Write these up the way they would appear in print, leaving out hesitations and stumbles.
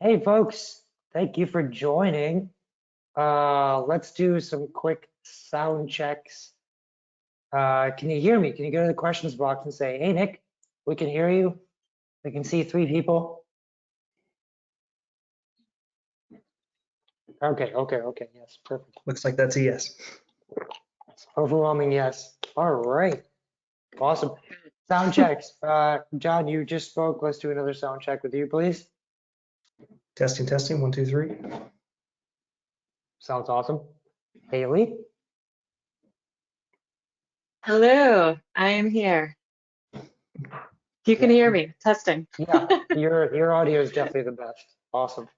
Hey folks, thank you for joining. Let's do some quick sound checks. Can you hear me? Can you go to the questions box and say, hey Nick, we can hear you. We can see 3 people. Okay, yes, perfect. Looks like that's a yes. Overwhelming yes. All right, awesome. Sound checks. John, you just spoke. Let's do another sound check with you, please. Testing, testing, 1, 2, 3. Sounds awesome. Haley. Hello, I am here. You can hear me. Testing. Yeah, your audio is definitely the best. Awesome.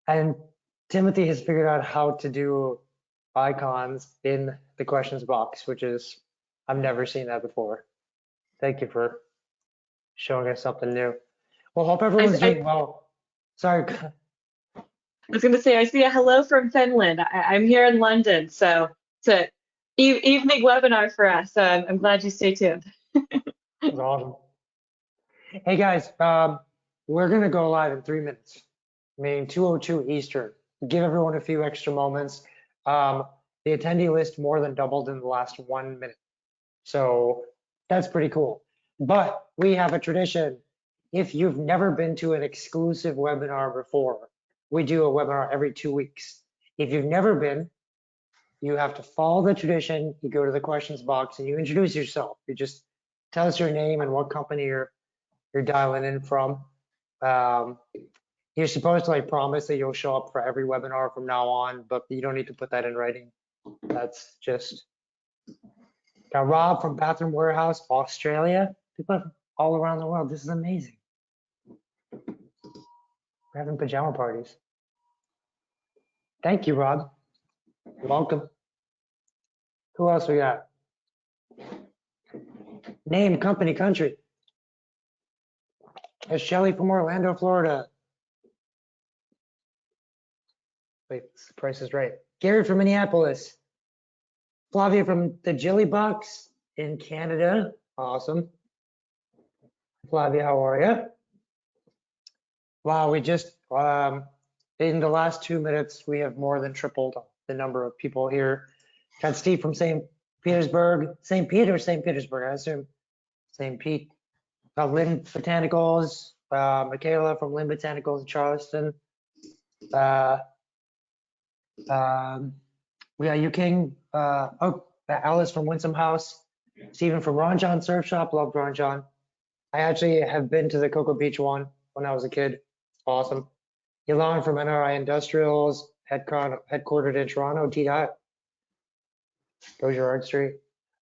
And Timothy has figured out how to do icons in the questions box, which is, I've never seen that before. Thank you for showing us something new. Well, hope everyone's doing well. Sorry. I was going to say, I see a hello from Finland. I'm here in London, so it's an evening webinar for us. So I'm glad you stay tuned. That's awesome. Hey guys, we're gonna go live in 3 minutes, meaning 2:02 Eastern. Give everyone a few extra moments. The attendee list more than doubled in the last 1 minute. So that's pretty cool. But we have a tradition. If you've never been to an exclusive webinar before, we do a webinar every 2 weeks. If you've never been, you have to follow the tradition. You go to the questions box and you introduce yourself. You just tell us your name and what company you're dialing in from. You're supposed to like promise that you'll show up for every webinar from now on, but you don't need to put that in writing. That's just. Got Rob from Bathroom Warehouse, Australia. People all around the world. This is amazing. We're having pajama parties. Thank you, Rob. You're welcome. Who else we got? Name, company, country. There's Shelly from Orlando, Florida. Wait, this price is right. Gary from Minneapolis. Flavia from the Jilly Box in Canada. Awesome. Flavia, how are you? Wow, we just, in the last 2 minutes, we have more than tripled the number of people here. Got Steve from St. Petersburg, St. Petersburg, I assume. St. Pete. Lynn Botanicals, Michaela from Lynn Botanicals in Charleston. We got King, Alice from Winsome House. Stephen from Ron John Surf Shop, love Ron John. I actually have been to the Cocoa Beach one when I was a kid. Awesome. Elon from NRI Industrials, headquartered in Toronto, T-Dot. Goes your Art Street.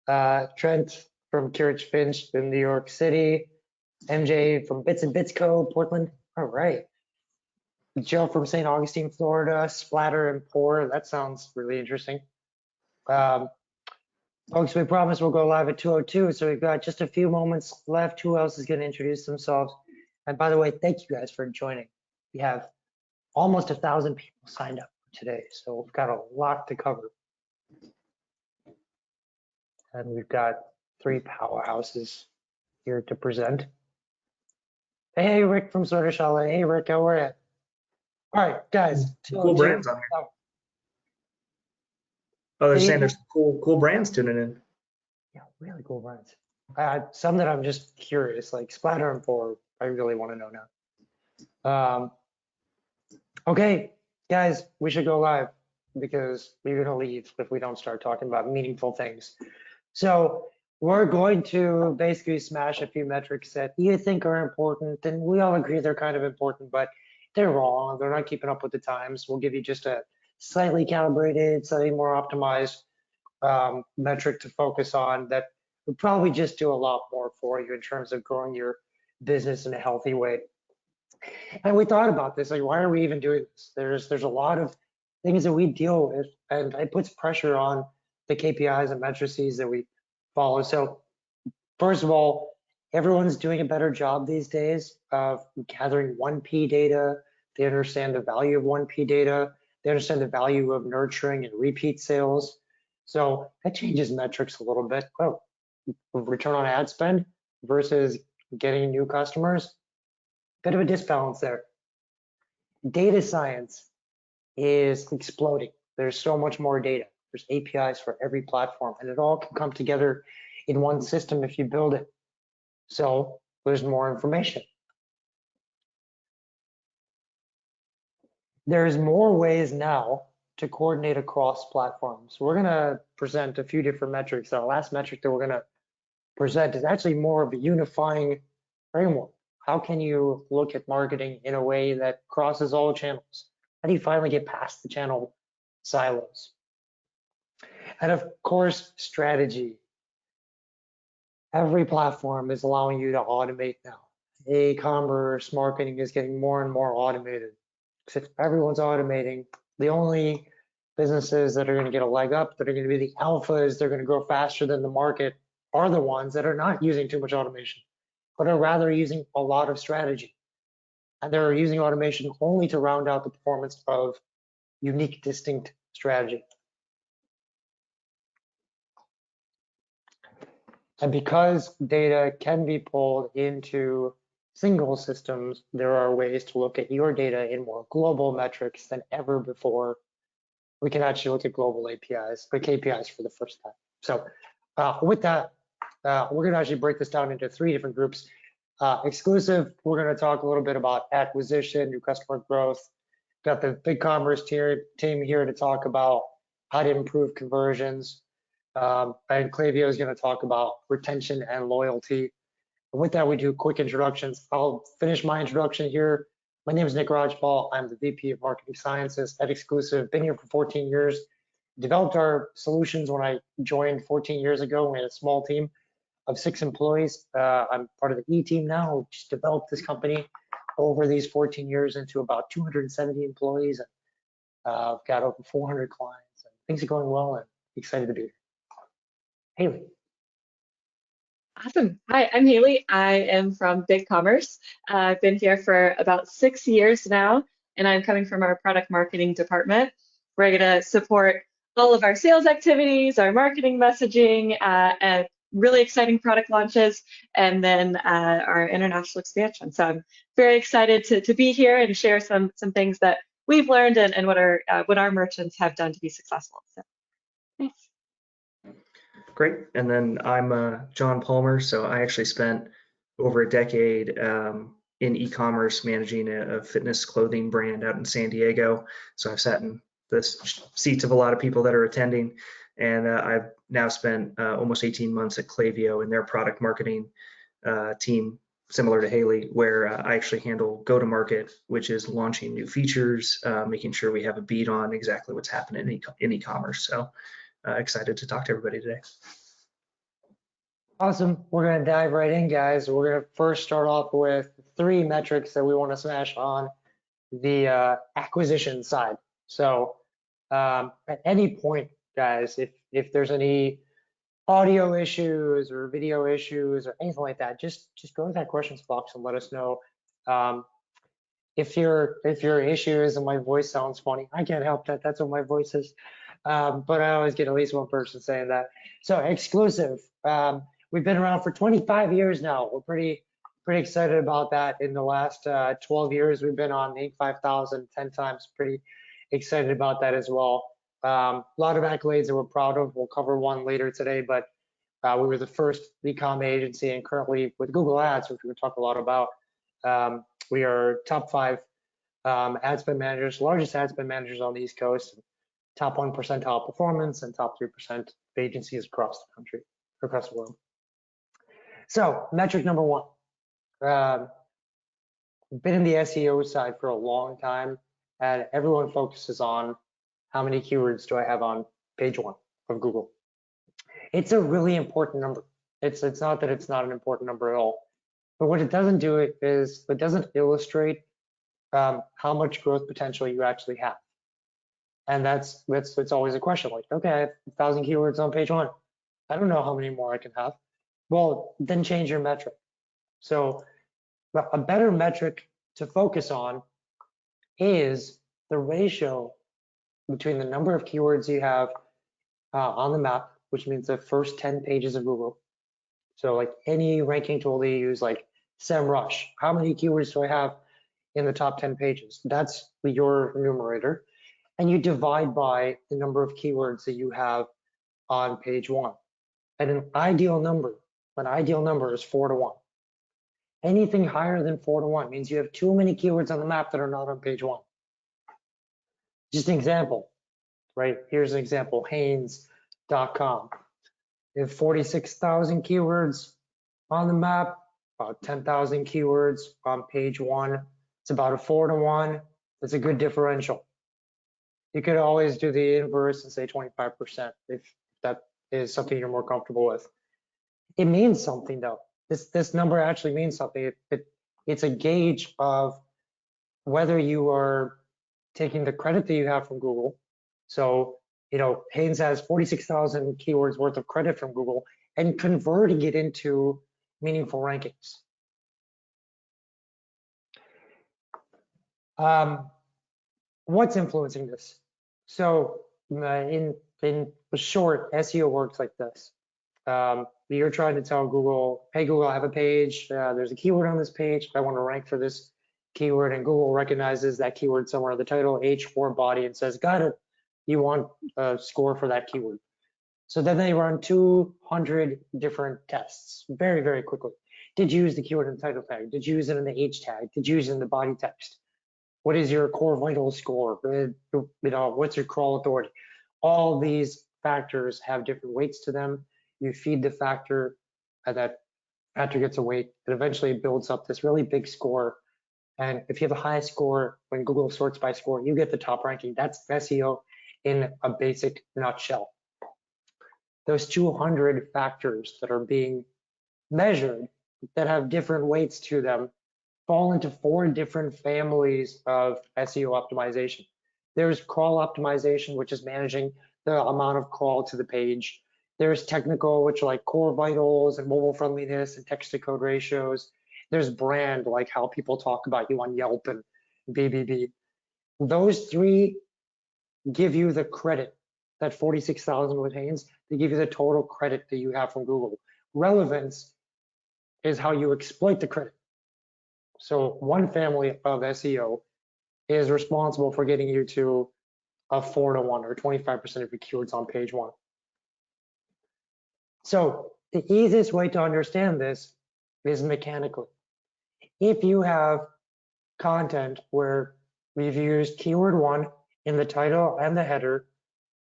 Trent from Kirich Finch in New York City. MJ from Bits and Bits Co. Portland. All right. Joe from St. Augustine, Florida. Splatter and Pour. That sounds really interesting. Folks, we promise we'll go live at 2:02, so we've got just a few moments left. Who else is going to introduce themselves? And by the way, thank you guys for joining. We have almost 1,000 people signed up today, so we've got a lot to cover. And we've got 3 powerhouses here to present. Hey, Rick from Sorta Chalet. Hey, Rick, how are you? All right, guys. Cool brands on here. Oh, they're saying there's cool brands tuning in. Yeah, really cool brands. Some that I'm just curious, like Splatter and Pour, I really want to know now. Okay, guys, we should go live because we're going to leave if we don't start talking about meaningful things. So we're going to basically smash a few metrics that you think are important, and we all agree they're kind of important, but they're wrong. They're not keeping up with the times. We'll give you just a slightly calibrated, slightly more optimized metric to focus on that would probably just do a lot more for you in terms of growing your business in a healthy way. And we thought about this, like, why are we even doing this? There's a lot of things that we deal with, and it puts pressure on the KPIs and matrices that we follow. So first of all, everyone's doing a better job these days of gathering 1P data. They understand the value of 1P data. They understand the value of nurturing and repeat sales. So that changes metrics a little bit. Oh, return on ad spend versus getting new customers. Bit of a disbalance there. data science is exploding. There's so much more data. There's APIs for every platform, and it all can come together in one system if you build it. So there's more information. There's more ways now to coordinate across platforms. We're going to present a few different metrics. Our last metric that we're going to present is actually more of a unifying framework. How can you look at marketing in a way that crosses all channels? How do you finally get past the channel silos? And of course, strategy. Every platform is allowing you to automate now. E-commerce marketing is getting more and more automated. If everyone's automating, the only businesses that are going to get a leg up, that are going to be the alphas, they're going to grow faster than the market, are the ones that are not using too much automation, but are rather using a lot of strategy. And they're using automation only to round out the performance of unique, distinct strategy. And because data can be pulled into single systems, there are ways to look at your data in more global metrics than ever before. We can actually look at global APIs, or KPIs for the first time. So with that, we're going to actually break this down into 3 different groups. Exclusive, we're going to talk a little bit about acquisition, new customer growth. Got the BigCommerce team here to talk about how to improve conversions. And Klaviyo is going to talk about retention and loyalty. And with that, we do quick introductions. I'll finish my introduction here. My name is Nik Rajpal. I'm the VP of Marketing Sciences at Exclusive. Been here for 14 years. Developed our solutions when I joined 14 years ago. We had a small team of 6 employees. I'm part of the E team now. We just developed this company over these 14 years into about 270 employees. And I've got over 400 clients. And things are going well, and excited to be here. Haley. Awesome. Hi, I'm Haley. I am from BigCommerce. I've been here for about 6 years now, and I'm coming from our product marketing department. We're going to support all of our sales activities, our marketing messaging, and really exciting product launches, and then our international expansion. So I'm very excited to be here and share some things that we've learned and what our merchants have done to be successful. So thanks. Great. And then I'm John Palmer. So I actually spent over a decade in e-commerce managing a fitness clothing brand out in San Diego. So I've sat in the seats of a lot of people that are attending. And I've now spent almost 18 months at Klaviyo in their product marketing team, similar to Haley, where I actually handle go-to-market, which is launching new features, making sure we have a beat on exactly what's happening in e-commerce. So excited to talk to everybody today. Awesome. We're going to dive right in, guys. We're going to first start off with 3 metrics that we want to smash on the acquisition side. So at any point, guys, if there's any audio issues or video issues or anything like that, just go to that questions box and let us know. If your issue is and my voice sounds funny, I can't help that. That's what my voice is. But I always get at least one person saying that. So Exclusive, we've been around for 25 years now. We're pretty excited about that. In the last 12 years, we've been on Inc. 5000 10 times. Pretty excited about that as well. A lot of accolades that we're proud of. We'll cover one later today, but we were the first e-com agency, and currently with Google Ads, which we talk a lot about, we are top 5 ad spend managers, largest ad spend managers on the East Coast. Top 1 percentile performance and top 3% of agencies across the country, across the world. So metric number 1, been in the SEO side for a long time, and everyone focuses on how many keywords do I have on page 1 of Google. It's a really important number. It's not that it's not an important number at all, but what it doesn't do is it doesn't illustrate how much growth potential you actually have. And that's always a question, like, okay, I have 1,000 keywords on page 1. I don't know how many more I can have. Well, then change your metric. So a better metric to focus on is the ratio between the number of keywords you have on the map, which means the first 10 pages of Google. So like any ranking tool they use, like SEMrush, how many keywords do I have in the top 10 pages. That's your numerator. And you divide by the number of keywords that you have on page 1. And an ideal number is 4 to 1. Anything higher than 4 to 1 means you have too many keywords on the map that are not on page 1. Just an example, right? Here's an example, Hanes.com. You have 46,000 keywords on the map, about 10,000 keywords on page 1. It's about a 4 to 1. It's a good differential. You could always do the inverse and say 25% if that is something you're more comfortable with. It means something though. This number actually means something. It's a gauge of whether you are taking the credit that you have from Google. So, Hanes has 46,000 keywords worth of credit from Google and converting it into meaningful rankings. What's influencing this? So in short, SEO works like this. You're trying to tell Google, hey, Google, I have a page. There's a keyword on this page. I want to rank for this keyword, and Google recognizes that keyword somewhere in the title, H4 body, and says, got it. You want a score for that keyword. So then they run 200 different tests very, very quickly. Did you use the keyword in the title tag? Did you use it in the H tag? Did you use it in the body text? What is your core vital score? What's your crawl authority? All these factors have different weights to them. You feed the factor, and that factor gets a weight. It eventually builds up this really big score. And if you have a high score, when Google sorts by score, you get the top ranking. That's SEO in a basic nutshell. Those 200 factors that are being measured that have different weights to them fall into 4 different families of SEO optimization. There's crawl optimization, which is managing the amount of crawl to the page. There's technical, which are like core vitals and mobile friendliness and text to code ratios. There's brand, like how people talk about you on Yelp and BBB. Those 3 give you the credit, that 46,000 with Hanes, they give you the total credit that you have from Google. Relevance is how you exploit the credit. So one family of SEO is responsible for getting you to a 4 to 1 or 25% of your keywords on page 1. So the easiest way to understand this is mechanically. If you have content where we've used keyword 1 in the title and the header,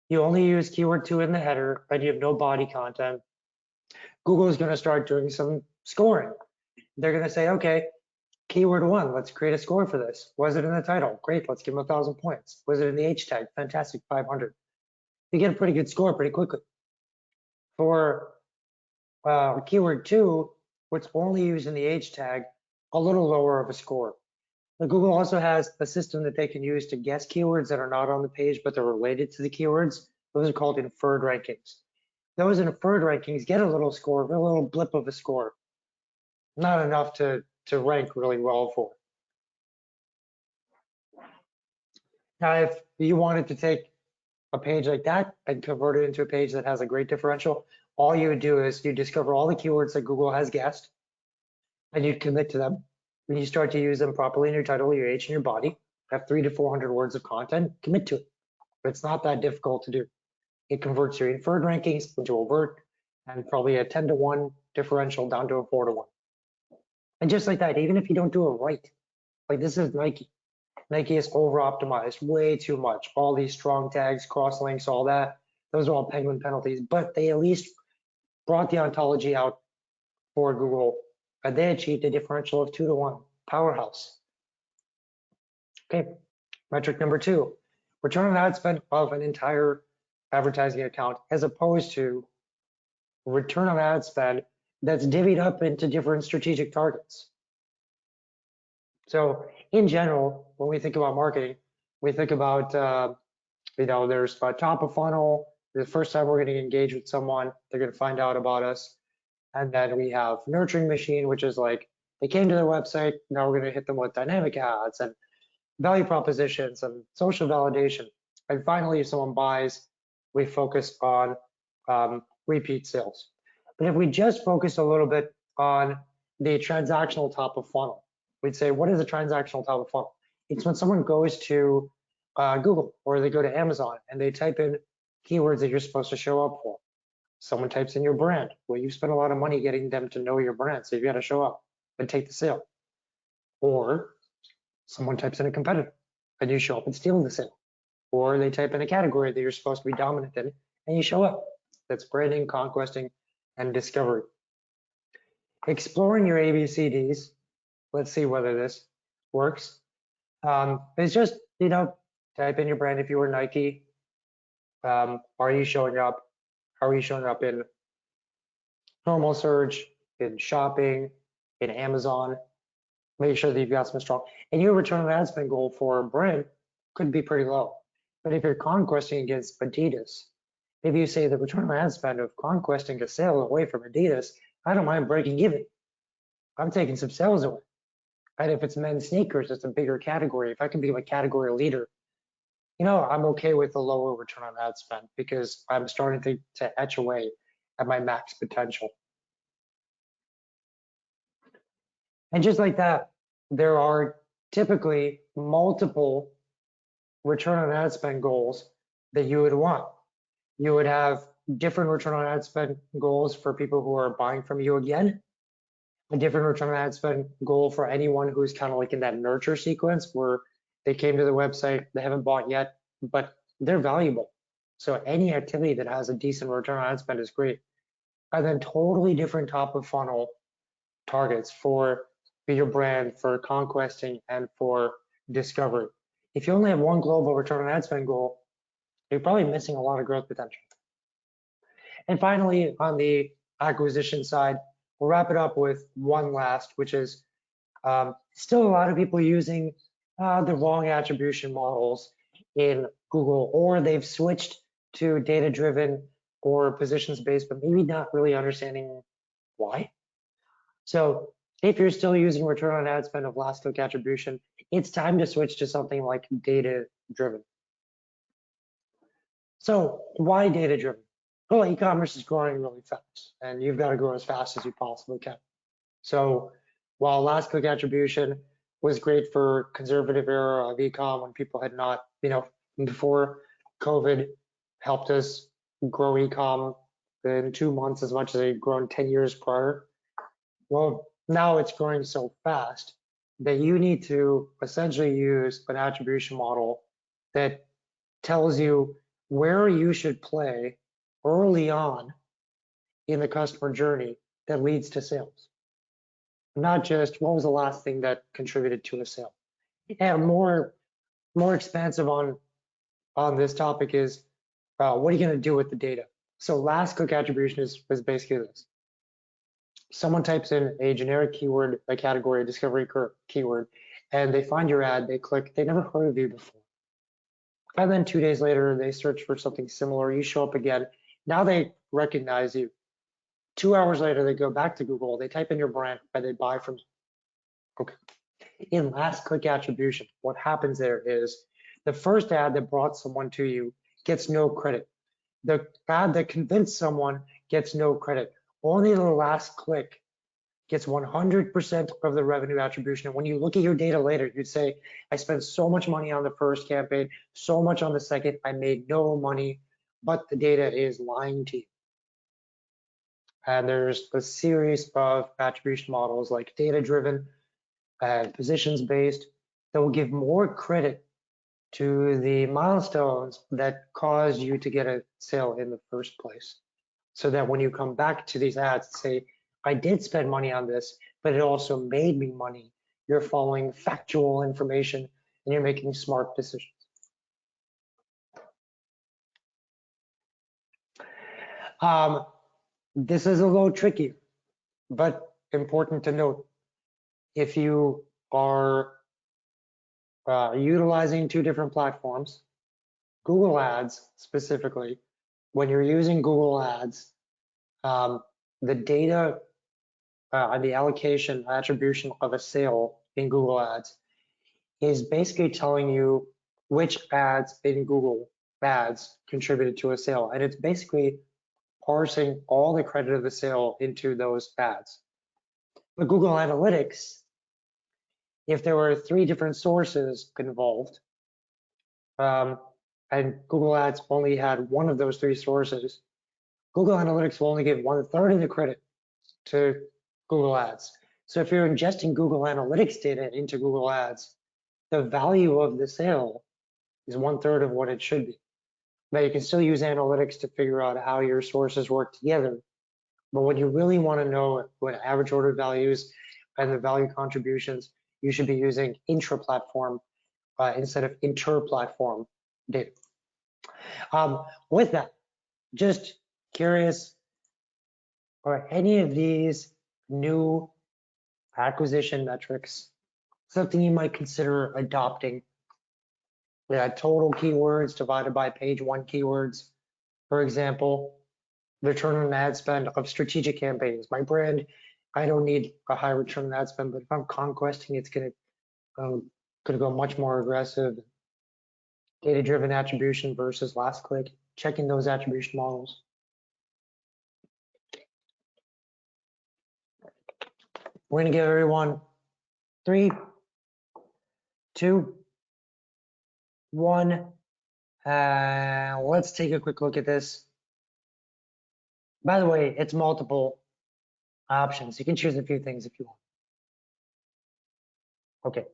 you only use keyword 2 in the header, and you have no body content, Google is going to start doing some scoring. They're going to say, okay, keyword 1, let's create a score for this. Was it in the title? Great, let's give them 1,000 points. Was it in the H tag? Fantastic, 500. You get a pretty good score pretty quickly. For keyword 2, what's only used in the H tag, a little lower of a score. But Google also has a system that they can use to guess keywords that are not on the page, but they're related to the keywords. Those are called inferred rankings. Those inferred rankings get a little score, a little blip of a score. Not enough to rank really well for. Now, if you wanted to take a page like that and convert it into a page that has a great differential, all you would do is you discover all the keywords that Google has guessed, and you'd commit to them. When you start to use them properly in your title, your H, and your body, have 300 to 400 words of content, commit to it. But it's not that difficult to do. It converts your inferred rankings into overt, and probably a 10 to 1 differential down to a 4 to 1. And just like that, even if you don't do it right, like this is Nike. Nike is over optimized way too much. All these strong tags, cross links, all that, those are all penguin penalties, but they at least brought the ontology out for Google, and they achieved a differential of 2 to 1, powerhouse. Okay, metric number 2, return on ad spend of an entire advertising account, as opposed to return on ad spend that's divvied up into different strategic targets. So in general, when we think about marketing, we think about, there's top of funnel. The first time we're going to engage with someone, they're going to find out about us. And then we have nurturing machine, which is like, they came to their website, now we're going to hit them with dynamic ads and value propositions and social validation. And finally, if someone buys, we focus on repeat sales. But if we just focus a little bit on the transactional top of funnel, we'd say, what is a transactional top of funnel? It's when someone goes to Google or they go to Amazon and they type in keywords that you're supposed to show up for. Someone types in your brand. Well, you spend a lot of money getting them to know your brand, so you got to show up and take the sale. Or someone types in a competitor and you show up and steal the sale. Or they type in a category that you're supposed to be dominant in and you show up. That's branding, conquesting, and discovery. Exploring your ABCDs. Let's see whether this works. It's just, type in your brand. If you were Nike, are you showing up? How are you showing up in normal search, in shopping, in Amazon? Make sure that you've got some strong, and your return on ad spend goal for a brand could be pretty low. But if you're conquesting against Adidas, maybe you say the return on ad spend of conquesting a sale away from Adidas, I don't mind breaking even. I'm taking some sales away. And if it's men's sneakers, it's a bigger category. If I can be a category leader, I'm okay with the lower return on ad spend because I'm starting to etch away at my max potential. And just like that, there are typically multiple return on ad spend goals that you would want. You would have different return on ad spend goals for people who are buying from you again, a different return on ad spend goal for anyone who's kind of like in that nurture sequence where they came to the website, they haven't bought yet, but they're valuable. So any activity that has a decent return on ad spend is great. And then totally different top of funnel targets for your brand, for conquesting, and for discovery. If you only have one global return on ad spend goal, you're probably missing a lot of growth potential. And finally, on the acquisition side, we'll wrap it up with one last, which is still a lot of people using the wrong attribution models in Google, or they've switched to data-driven or positions-based, but maybe not really understanding why. So if you're still using return on ad spend of last click attribution, it's time to switch to something like data-driven. So why data-driven? Well, e-commerce is growing really fast, and you've got to grow as fast as you possibly can. So while last click attribution was great for conservative era of e-com when people had not, before COVID helped us grow e-com in 2 months as much as they'd grown 10 years prior. Well, now it's growing so fast that you need to essentially use an attribution model that tells you where you should play early on in the customer journey that leads to sales. Not just what was the last thing that contributed to a sale. And more expansive on this topic is what are you going to do with the data? So last click attribution is basically this. Someone types in a generic keyword, a category, a discovery keyword, and they find your ad, they click, they never heard of you before. And then 2 days later, they search for something similar, you show up again. Now they recognize you. 2 hours later, they go back to Google, they type in your brand, and they buy from you. Okay. In last click attribution, what happens there is the first ad that brought someone to you gets no credit. The ad that convinced someone gets no credit. Only the last click gets 100% of the revenue attribution. And when you look at your data later, you'd say, I spent so much money on the first campaign, so much on the second, I made no money, but the data is lying to you. And there's a series of attribution models like data-driven and positions-based that will give more credit to the milestones that caused you to get a sale in the first place. So that when you come back to these ads, say, I did spend money on this, but it also made me money. You're following factual information and you're making smart decisions. This is a little tricky, but important to note. If you are utilizing 2 different platforms, Google Ads specifically, when you're using Google Ads, the data and the allocation attribution of a sale in Google Ads is basically telling you which ads in Google Ads contributed to a sale. And it's basically parsing all the credit of the sale into those ads. But Google Analytics if there were 3 different sources involved, and Google Ads only had one of those 3 sources, Google Analytics will only give 1/3 of the credit to Google Ads. So if you're ingesting Google Analytics data into Google Ads, the value of the sale is 1/3 of what it should be. Now you can still use analytics to figure out how your sources work together. But when you really want to know what average order values and the value contributions, you should be using intra-platform instead of inter-platform data. With that, just curious, are any of these new acquisition metrics something you might consider adopting? Total keywords divided by page 1 keywords, for example, return on ad spend of strategic campaigns. My brand, I don't need a high return on ad spend, but if I'm conquesting, it's gonna go much more aggressive. Data-driven attribution versus last click, checking those attribution models. We're gonna give everyone 3, 2, 1. Let's take a quick look at this. By the way, it's multiple options. You can choose a few things if you want. Okay,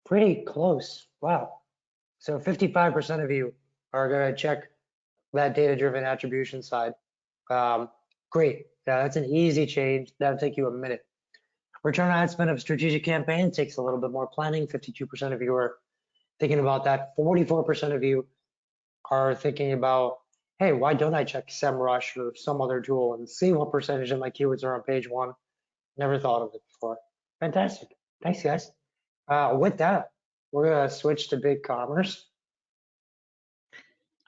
pretty close. Wow. So 55% of you are going to check that data-driven attribution side. Great. Yeah, that's an easy change. That'll take you a minute. Return on ad spend of strategic campaign takes a little bit more planning. 52% of you are thinking about that. 44% of you are thinking about, hey, why don't I check SEMrush or some other tool and see what percentage of my keywords are on page 1? Never thought of it before. Fantastic. Thanks, guys. With that, we're going to switch to BigCommerce.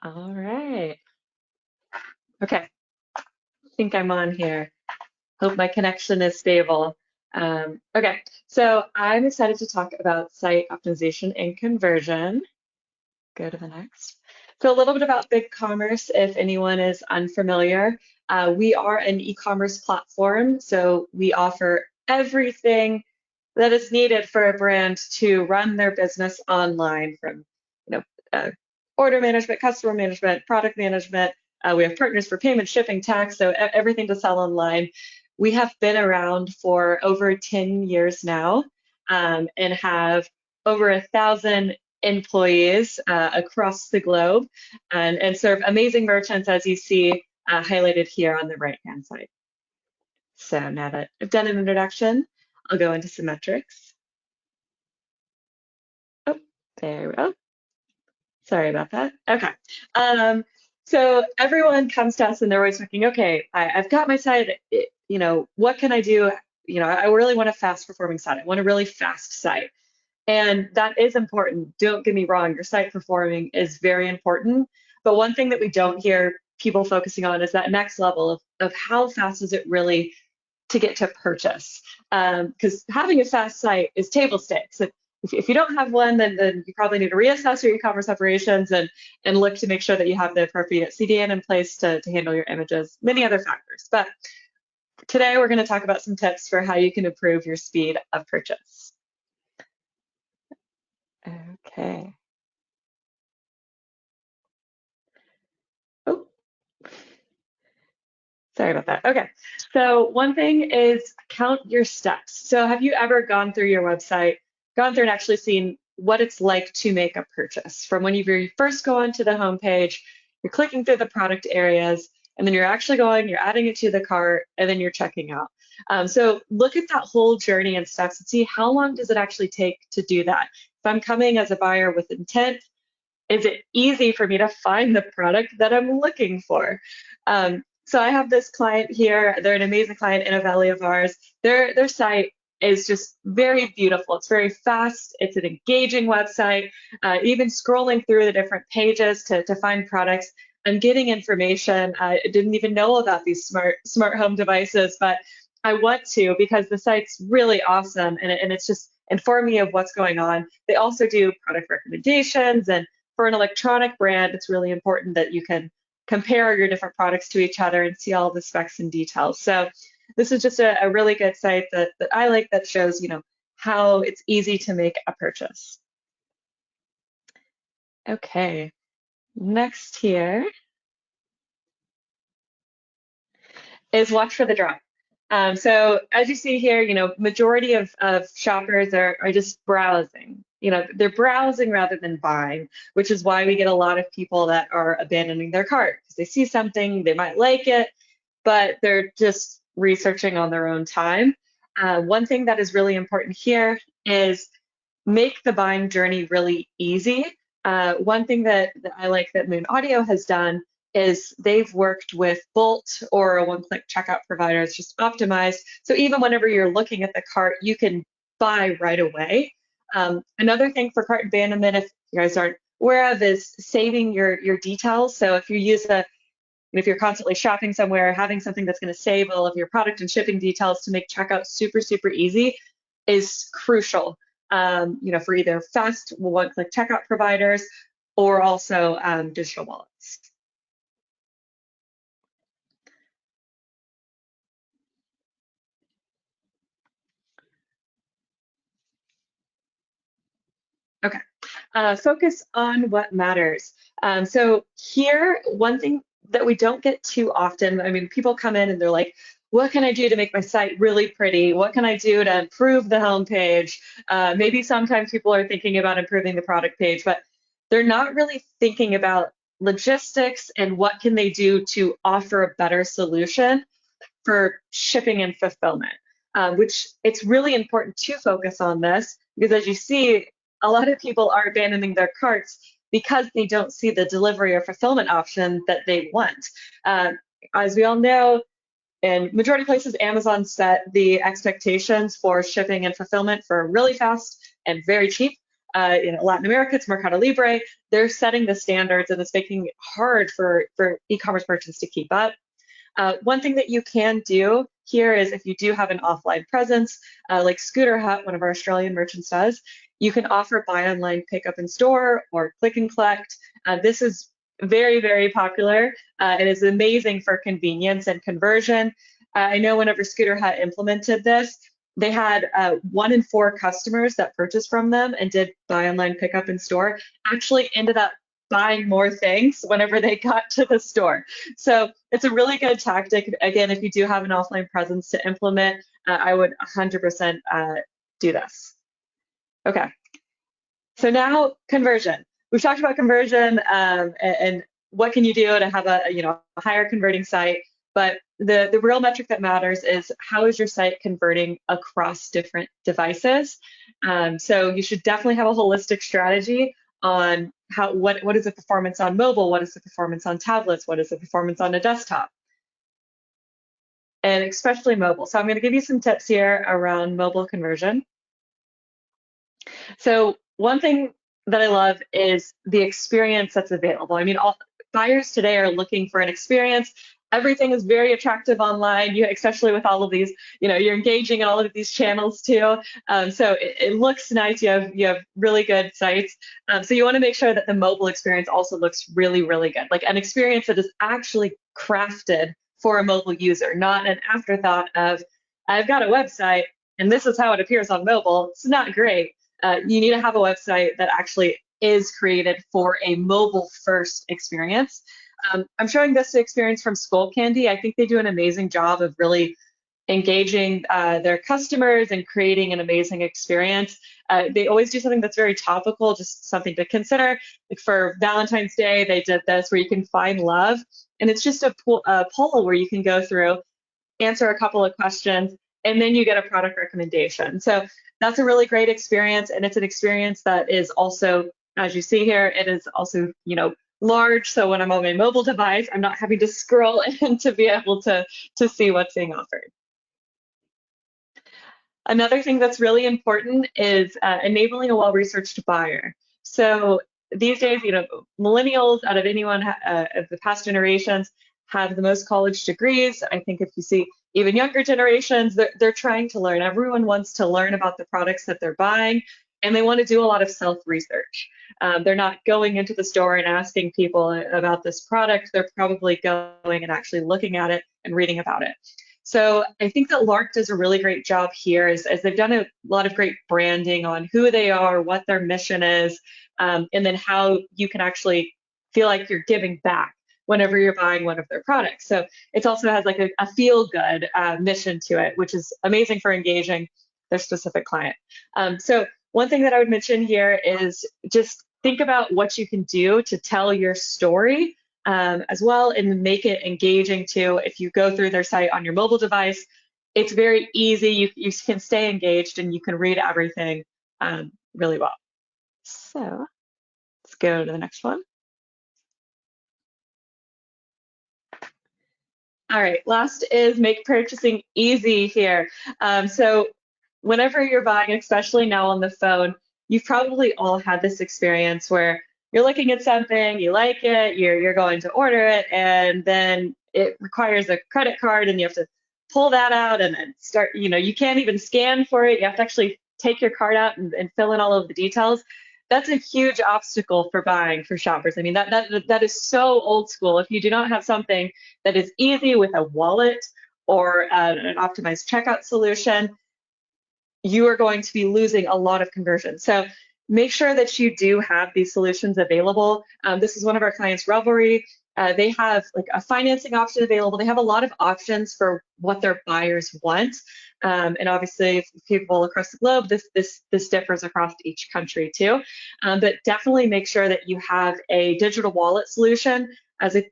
All right. Okay. I think I'm on here. Hope my connection is stable. Okay, so I'm excited to talk about site optimization and conversion. Go to the next. So a little bit about BigCommerce, if anyone is unfamiliar. We are an e-commerce platform, so we offer everything that is needed for a brand to run their business online, from order management, customer management, product management. We have partners for payment, shipping, tax, so everything to sell online. We have been around for over 10 years now and have over 1,000 employees across the globe and serve amazing merchants, as you see highlighted here on the right-hand side. So now that I've done an introduction, I'll go into some metrics. Oh, there we go. Sorry about that. Okay. So everyone comes to us and they're always thinking, okay, I've got my site, what can I do? I really want a fast performing site. I want a really fast site. And that is important. Don't get me wrong, your site performing is very important. But one thing that we don't hear people focusing on is that next level of how fast is it really to get to purchase? Because having a fast site is table stakes. If you don't have one, then you probably need to reassess your e-commerce operations and look to make sure that you have the appropriate CDN in place to handle your images, many other factors. But today we're going to talk about some tips for how you can improve your speed of purchase. Okay. Oh, sorry about that. Okay. So one thing is count your steps. So have you ever gone through your website, gone through and actually seen what it's like to make a purchase? From when you first go onto the homepage, you're clicking through the product areas, and then you're actually you're adding it to the cart, and then you're checking out. So look at that whole journey and steps and see how long does it actually take to do that. If I'm coming as a buyer with intent, is it easy for me to find the product that I'm looking for? So I have this client here. They're an amazing client in a valley of ours. Their site is just very beautiful. It's very fast. It's an engaging website. Even scrolling through the different pages to find products, I'm getting information. I didn't even know about these smart home devices, but I want to because the site's really awesome and it's just informing me of what's going on. They also do product recommendations, and for an electronic brand, it's really important that you can compare your different products to each other and see all the specs and details. So this is just a really good site that I like, that shows, how it's easy to make a purchase. Okay, next here is watch for the drop. So as you see here, majority of shoppers are just browsing. They're browsing rather than buying, which is why we get a lot of people that are abandoning their cart because they see something, they might like it, but they're just researching on their own time. One thing that is really important here is make the buying journey really easy. One thing that I like that Moon Audio has done is they've worked with Bolt or a one-click checkout provider. It's just optimized. So even whenever you're looking at the cart, you can buy right away. Another thing for cart abandonment, if you guys aren't aware of, is saving your details. So if you use if you're constantly shopping somewhere, having something that's going to save all of your product and shipping details to make checkout super, super easy is crucial. For either fast one-click checkout providers or also digital wallets. Okay, focus on what matters. So here, one thing that we don't get too often, I mean, people come in and they're like, what can I do to make my site really pretty? What can I do to improve the homepage? Maybe sometimes people are thinking about improving the product page, but they're not really thinking about logistics and what can they do to offer a better solution for shipping and fulfillment, which it's really important to focus on this because as you see, a lot of people are abandoning their carts because they don't see the delivery or fulfillment option that they want. As we all know, in majority of places, Amazon set the expectations for shipping and fulfillment for really fast and very cheap. In Latin America, it's Mercado Libre. They're setting the standards and it's making it hard for e-commerce merchants to keep up. One thing that you can do here is if you do have an offline presence, like Scooter Hut, one of our Australian merchants does, you can offer buy online, pick up in store or click and collect. This is very, very popular. It is amazing for convenience and conversion. I know whenever Scooter Hut implemented this, they had 1 in 4 customers that purchased from them and did buy online, pick up in store actually ended up buying more things whenever they got to the store. So it's a really good tactic. Again, if you do have an offline presence to implement, I would 100% do this. Okay, so now conversion. We've talked about conversion and what can you do to have a higher converting site, but the real metric that matters is how is your site converting across different devices. So you should definitely have a holistic strategy on what is the performance on mobile, what is the performance on tablets, what is the performance on a desktop, and especially mobile. So I'm going to give you some tips here around mobile conversion. So one thing that I love is the experience that's available. I mean, all buyers today are looking for an experience. Everything is very attractive online, especially with all of these, you're engaging in all of these channels too. So it looks nice. You have really good sites. So you want to make sure that the mobile experience also looks really, really good, like an experience that is actually crafted for a mobile user, not an afterthought of, I've got a website and this is how it appears on mobile. It's not great. You need to have a website that actually is created for a mobile first experience. I'm showing this experience from Skullcandy. I think they do an amazing job of really engaging their customers and creating an amazing experience. They always do something that's very topical, just something to consider. Like for Valentine's Day, they did this where you can find love. And it's just a poll where you can go through, answer a couple of questions, and then you get a product recommendation. So that's a really great experience. And it's an experience that is also, as you see here, it is also, large. So when I'm on my mobile device, I'm not having to scroll in to be able to see what's being offered. Another thing that's really important is enabling a well-researched buyer. So these days, millennials out of anyone of the past generations have the most college degrees. I think if you see even younger generations, they're trying to learn. Everyone wants to learn about the products that they're buying, and they want to do a lot of self-research. They're not going into the store and asking people about this product. They're probably going and actually looking at it and reading about it. So I think that Lark does a really great job here as they've done a lot of great branding on who they are, what their mission is, and then how you can actually feel like you're giving back whenever you're buying one of their products. So it also has like a feel good mission to it, which is amazing for engaging their specific client. So one thing that I would mention here is just think about what you can do to tell your story as well and make it engaging too. If you go through their site on your mobile device, it's very easy. You can stay engaged and you can read everything really well. So let's go to the next one. All right, last is make purchasing easy here. So whenever you're buying, especially now on the phone, you've probably all had this experience where you're looking at something, you like it, you're going to order it, and then it requires a credit card and you have to pull that out and then start, you can't even scan for it. You have to actually take your card out and fill in all of the details. That's a huge obstacle for buying for shoppers. I mean, that is so old school. If you do not have something that is easy with a wallet or an optimized checkout solution, you are going to be losing a lot of conversion. So make sure that you do have these solutions available. This is one of our clients, Revelry. They have like a financing option available. They have a lot of options for what their buyers want. And obviously, people across the globe, this differs across each country too. But definitely make sure that you have a digital wallet solution.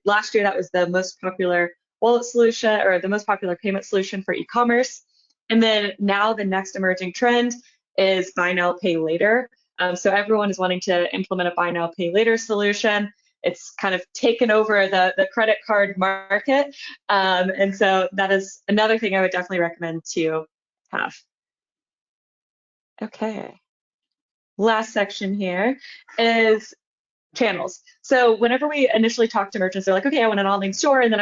Last year, that was the most popular wallet solution or the most popular payment solution for e-commerce. And then now the next emerging trend is buy now, pay later. So everyone is wanting to implement a buy now, pay later solution. It's kind of taken over the credit card market. And so that is another thing I would definitely recommend to have. Okay. Last section here is channels. So whenever we initially talk to merchants, they're like, okay, I want an online store, and then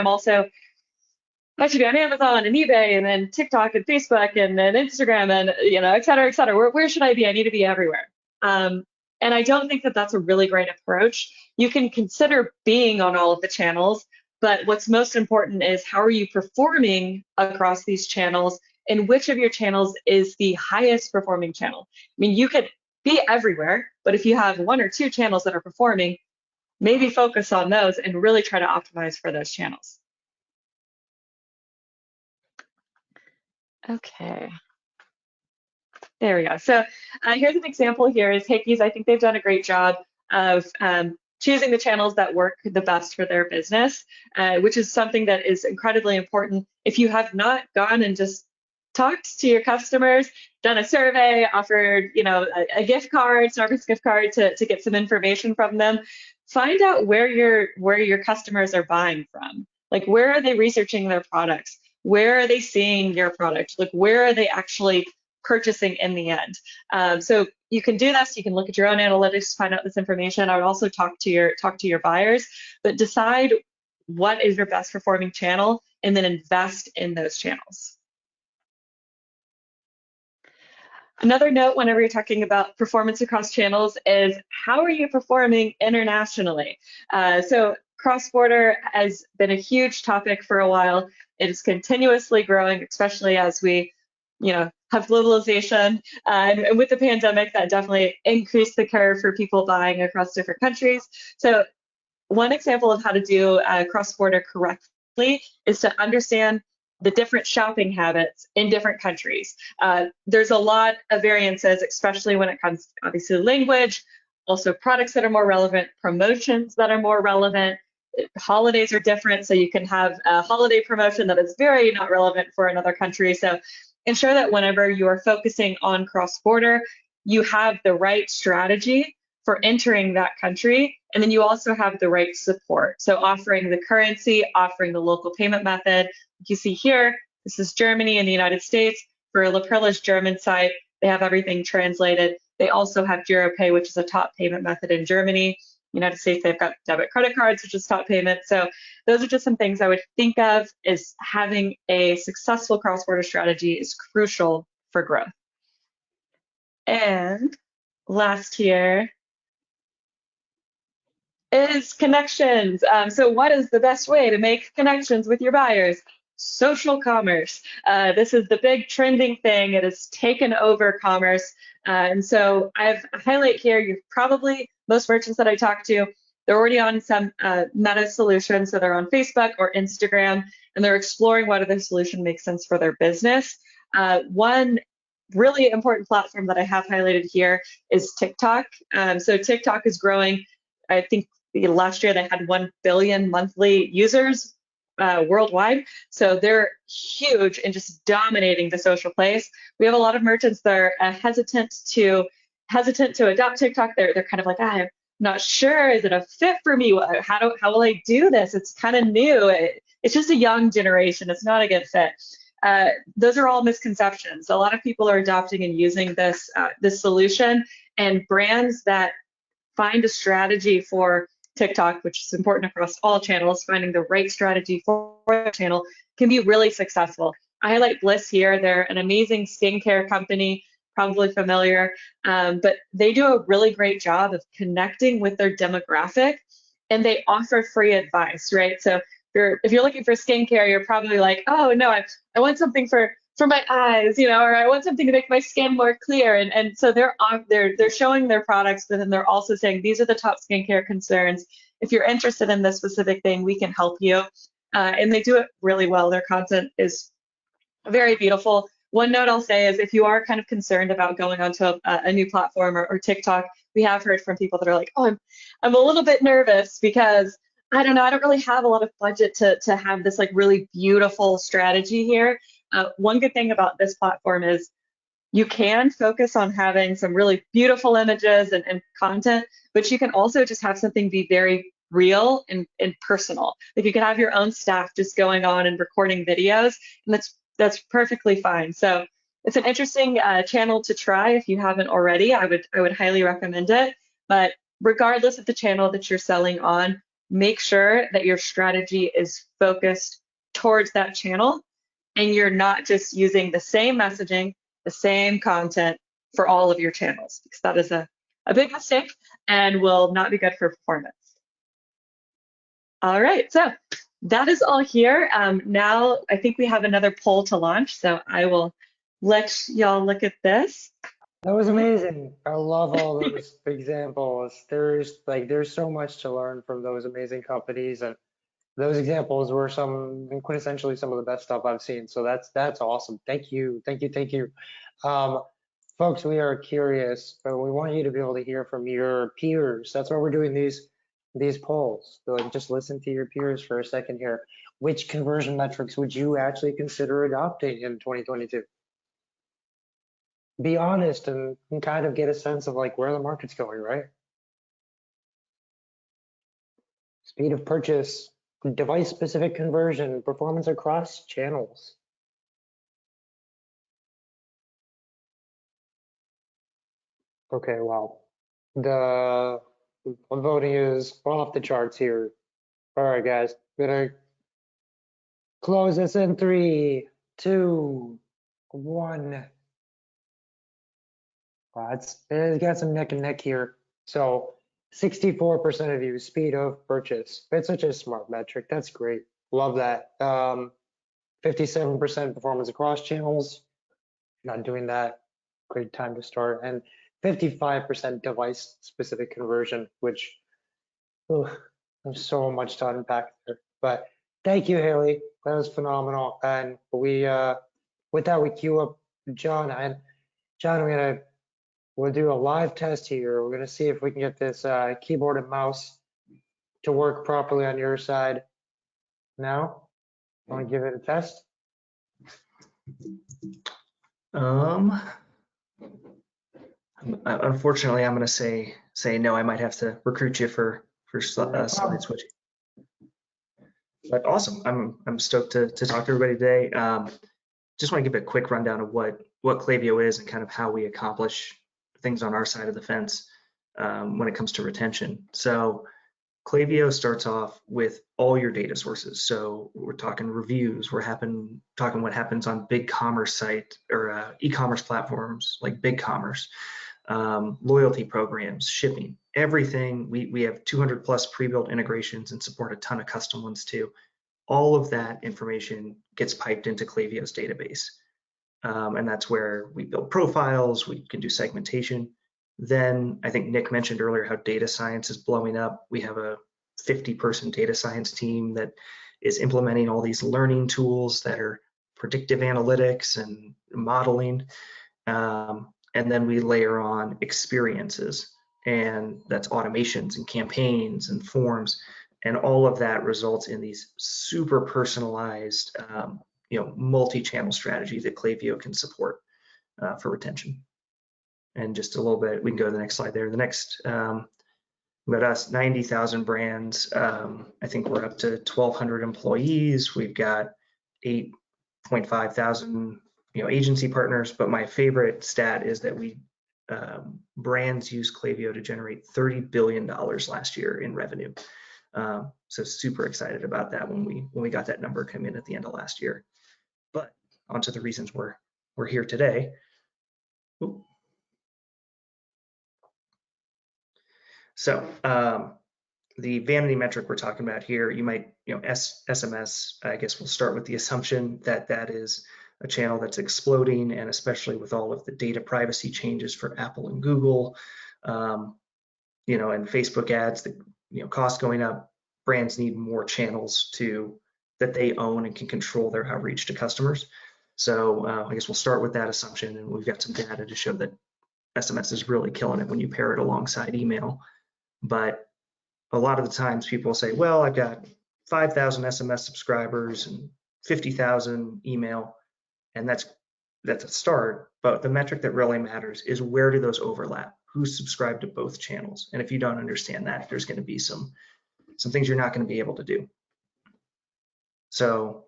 I should be on Amazon and eBay and then TikTok and Facebook and then Instagram and, et cetera, et cetera. Where should I be? I need to be everywhere. And I don't think that that's a really great approach. You can consider being on all of the channels, but what's most important is how are you performing across these channels and which of your channels is the highest performing channel? I mean, you could be everywhere, but if you have one or two channels that are performing, maybe focus on those and really try to optimize for those channels. Okay. There we go. So here's an example here is Hickeys. I think they've done a great job of choosing the channels that work the best for their business, which is something that is incredibly important. If you have not gone and just talked to your customers, done a survey, offered a gift card, Starbucks gift card to get some information from them, find out where your customers are buying from. Like, where are they researching their products? Where are they seeing your product? Like, where are they actually purchasing in the end? So you can do this. You can look at your own analytics to find out this information. I would also talk to your buyers, but decide what is your best performing channel and then invest in those channels. Another note whenever you're talking about performance across channels is how are you performing internationally? So cross-border has been a huge topic for a while. It is continuously growing, especially as we have globalization. And with the pandemic, that definitely increased the curve for people buying across different countries. So one example of how to do cross-border correctly is to understand the different shopping habits in different countries. There's a lot of variances, especially when it comes to obviously language, also products that are more relevant, promotions that are more relevant. Holidays are different, so you can have a holiday promotion that is very not relevant for another country. So ensure that whenever you are focusing on cross-border, you have the right strategy for entering that country, and then you also have the right support. So offering the currency, offering the local payment method. You see here, this is Germany and the United States. For Laprilla's German site, they have everything translated. They also have GiroPay, which is a top payment method in Germany. United States, they've got debit credit cards, which is top payment. So those are just some things I would think of as having a successful cross-border strategy is crucial for growth. And last here is connections. So what is the best way to make connections with your buyers? social commerce. This is the big trending thing. It has taken over commerce. And so I've highlight here, you've probably, most merchants that I talk to, they're already on some meta solution. So they're on Facebook or Instagram, and they're exploring what other solution makes sense for their business. One really important platform that I have highlighted here is TikTok. So TikTok is growing. I think last year they had 1 billion monthly users worldwide. So they're huge and just dominating the social place. We have a lot of merchants that are hesitant to adopt TikTok. They're kind of like, I'm not sure. Is it a fit for me? How will I do this? It's kind of new. It's just a young generation. It's not a good fit. Those are all misconceptions. A lot of people are adopting and using this solution, and brands that find a strategy for TikTok, which is important across all channels, finding the right strategy for the channel can be really successful. I highlight Bliss here. They're an amazing skincare company, probably familiar, but they do a really great job of connecting with their demographic, and they offer free advice, right? So if you're looking for skincare, you're probably like, oh no, I want something for my eyes, or I want something to make my skin more clear. And so they're showing their products, but then they're also saying these are the top skincare concerns. If you're interested in this specific thing, we can help you. And they do it really well. Their content is very beautiful. One note I'll say is if you are kind of concerned about going onto a new platform or TikTok, we have heard from people that are like, oh, I'm a little bit nervous because I don't know, I don't really have a lot of budget to have this like really beautiful strategy here. One good thing about this platform is you can focus on having some really beautiful images and content, but you can also just have something be very real and personal. Like you can have your own staff just going on and recording videos, and that's perfectly fine. So it's an interesting channel to try if you haven't already. I would highly recommend it. But regardless of the channel that you're selling on, make sure that your strategy is focused towards that channel, and you're not just using the same messaging, the same content for all of your channels, because that is a big mistake and will not be good for performance. All right, so that is all here. Now I think we have another poll to launch, so I will let y'all look at this. That was amazing. I love all those examples. There's so much to learn from those amazing companies, and those examples were quintessentially some of the best stuff I've seen. So that's awesome. Thank you. Folks, we are curious, but we want you to be able to hear from your peers. That's why we're doing these polls. So just listen to your peers for a second here. Which conversion metrics would you actually consider adopting in 2022? Be honest and kind of get a sense of like where the market's going, right? Speed of purchase, device specific conversion, performance across channels. Okay, well, the voting is off the charts here. All right, guys, gonna close this in 3, 2, 1. It's got some neck and neck here. So 64% of you, speed of purchase. It's such a smart metric. That's great. Love that. 57% performance across channels. Not doing that. Great time to start. And 55% device specific conversion, which there's so much to unpack there. But thank you, Haley. That was phenomenal. And with that, we queue up John. And John, we'll do a live test here. We're gonna see if we can get this keyboard and mouse to work properly on your side. Now, want to give it a test? Unfortunately, I'm going to say no. I might have to recruit you for slide switching. But awesome. I'm stoked to talk to everybody today. Just want to give a quick rundown of what Klaviyo is and kind of how we accomplish things on our side of the fence when it comes to retention. So Klaviyo starts off with all your data sources. So we're talking reviews, talking what happens on big commerce site or e-commerce platforms like BigCommerce, loyalty programs, shipping, everything. We have 200+ pre-built integrations and support a ton of custom ones too. All of that information gets piped into Klaviyo's database. And that's where we build profiles, we can do segmentation. Then I think Nick mentioned earlier how data science is blowing up. We have a 50-person data science team that is implementing all these learning tools that are predictive analytics and modeling. And then we layer on experiences, and that's automations and campaigns and forms. And all of that results in these super personalized, multi-channel strategies that Klaviyo can support for retention. And just a little bit, we can go to the next slide there. The next, we've got us 90,000 brands. I think we're up to 1,200 employees. We've got 8.5 thousand agency partners. But my favorite stat is that brands use Klaviyo to generate $30 billion last year in revenue. So super excited about that when we got that number come in at the end of last year. But onto the reasons we're here today. Ooh. So the vanity metric we're talking about here, you might, SMS, I guess we'll start with the assumption that that is a channel that's exploding, and especially with all of the data privacy changes for Apple and Google, and Facebook ads, the cost going up, brands need more channels that they own and can control their outreach to customers. So I guess we'll start with that assumption, and we've got some data to show that SMS is really killing it when you pair it alongside email. But a lot of the times people say, well, I've got 5,000 SMS subscribers and 50,000 email, and that's a start. But the metric that really matters is, where do those overlap? Who's subscribed to both channels? And if you don't understand that, there's going to be some things you're not going to be able to do. So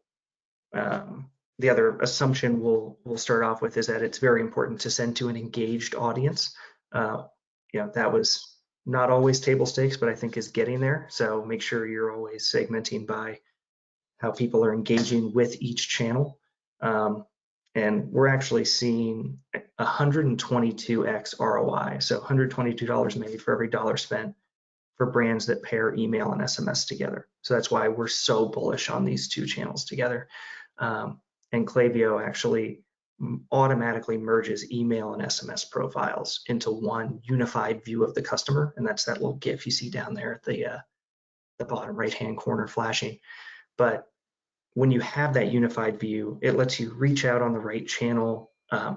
the other assumption we'll start off with is that it's very important to send to an engaged audience. That was not always table stakes, but I think is getting there. So make sure you're always segmenting by how people are engaging with each channel. And we're actually seeing 122x ROI, so $122 made for every dollar spent for brands that pair email and SMS together. So that's why we're so bullish on these two channels together. And Klaviyo actually automatically merges email and SMS profiles into one unified view of the customer. And that's that little GIF you see down there at the bottom right-hand corner flashing. But when you have that unified view, it lets you reach out on the right channel,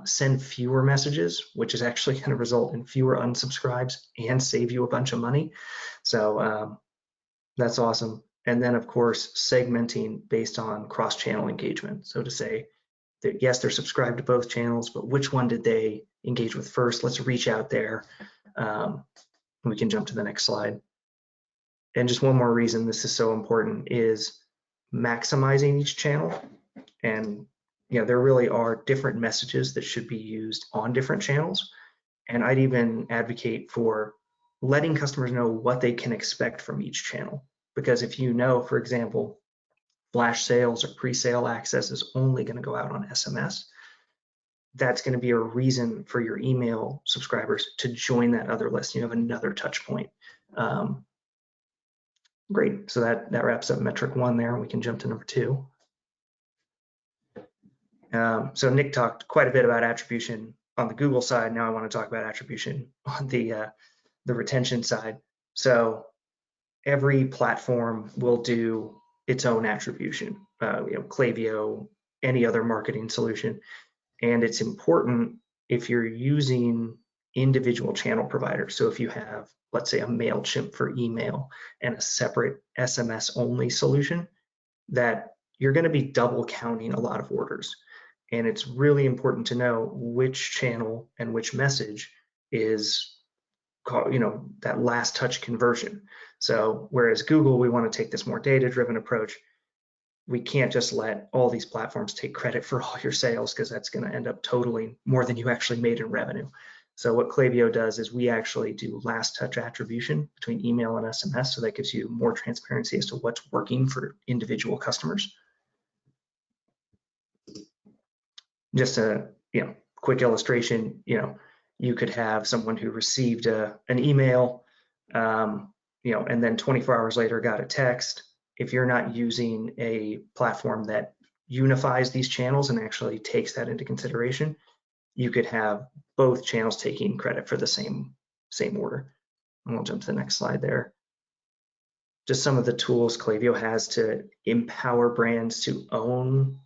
send fewer messages, which is actually going to result in fewer unsubscribes and save you a bunch of money. So that's awesome. And then, of course, segmenting based on cross-channel engagement. So to say that, yes, they're subscribed to both channels, but which one did they engage with first? Let's reach out there. We can jump to the next slide. And just one more reason this is so important is maximizing each channel. And there really are different messages that should be used on different channels. And I'd even advocate for letting customers know what they can expect from each channel. Because if for example, flash sales or pre-sale access is only going to go out on SMS, that's going to be a reason for your email subscribers to join that other list. You have another touch point. Great, so that wraps up metric 1 there, and we can jump to number 2. So Nick talked quite a bit about attribution on the Google side. Now I want to talk about attribution on the retention side. So every platform will do its own attribution, Klaviyo, any other marketing solution. And it's important if you're using individual channel providers. So if you have, let's say, a MailChimp for email and a separate SMS only solution, that you're going to be double counting a lot of orders. And it's really important to know which channel and which message is, that last touch conversion. So whereas Google, we want to take this more data-driven approach, we can't just let all these platforms take credit for all your sales, because that's going to end up totaling more than you actually made in revenue. So what Klaviyo does is we actually do last touch attribution between email and SMS. So that gives you more transparency as to what's working for individual customers. Just a quick illustration, you could have someone who received an email, and then 24 hours later got a text. If you're not using a platform that unifies these channels and actually takes that into consideration, you could have both channels taking credit for the same order. And we'll jump to the next slide there. Just some of the tools Klaviyo has to empower brands to own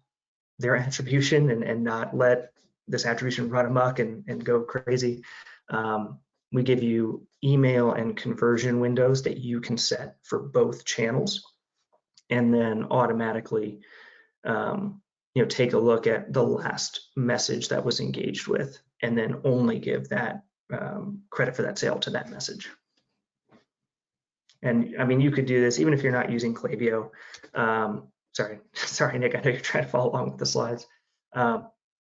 their attribution and not let this attribution run amok and go crazy. We give you email and conversion windows that you can set for both channels, and then automatically take a look at the last message that was engaged with, and then only give that credit for that sale to that message. And I mean, you could do this even if you're not using Klaviyo. Sorry, Nick, I know you're trying to follow along with the slides.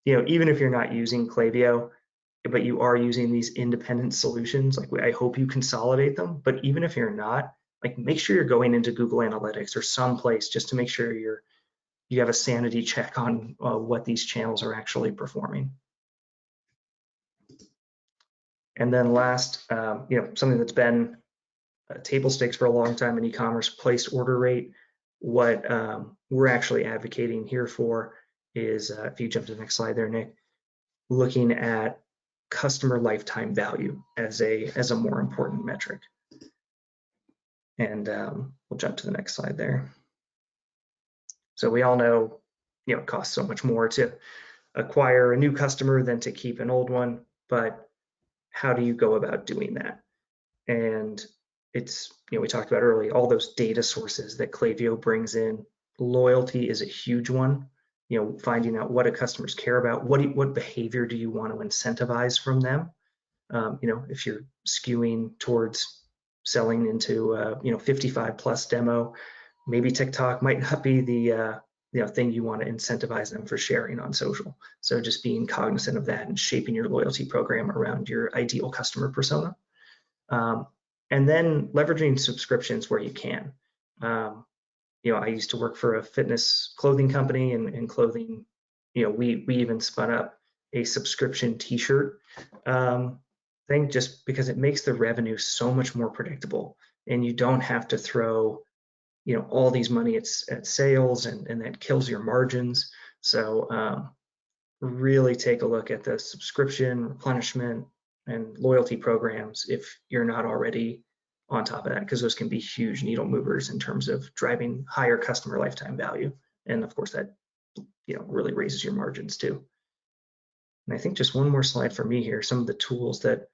Even if you're not using Klaviyo, but you are using these independent solutions, like I hope you consolidate them. But even if you're not, like make sure you're going into Google Analytics or someplace just to make sure you have a sanity check on what these channels are actually performing. And then last, something that's been table stakes for a long time in e-commerce, placed order rate. What we're actually advocating here for is, if you jump to the next slide there, Nick, looking at customer lifetime value as a more important metric. And we'll jump to the next slide there. So we all know, it costs so much more to acquire a new customer than to keep an old one, but how do you go about doing that? And it's, we talked about earlier, all those data sources that Klaviyo brings in. Loyalty is a huge one. Finding out what do customers care about, what behavior do you want to incentivize from them? If you're skewing towards selling into 55 plus demo, maybe TikTok might not be the thing you want to incentivize them for sharing on social. So just being cognizant of that and shaping your loyalty program around your ideal customer persona. And then leveraging subscriptions where you can. I used to work for a fitness clothing company, and clothing, we even spun up a subscription t-shirt thing, just because it makes the revenue so much more predictable, and you don't have to throw all these money at sales, and that kills your margins. So really take a look at the subscription, replenishment, and loyalty programs if you're not already on top of that, because those can be huge needle movers in terms of driving higher customer lifetime value. And of course that really raises your margins too. And I think just one more slide for me here, some of the tools that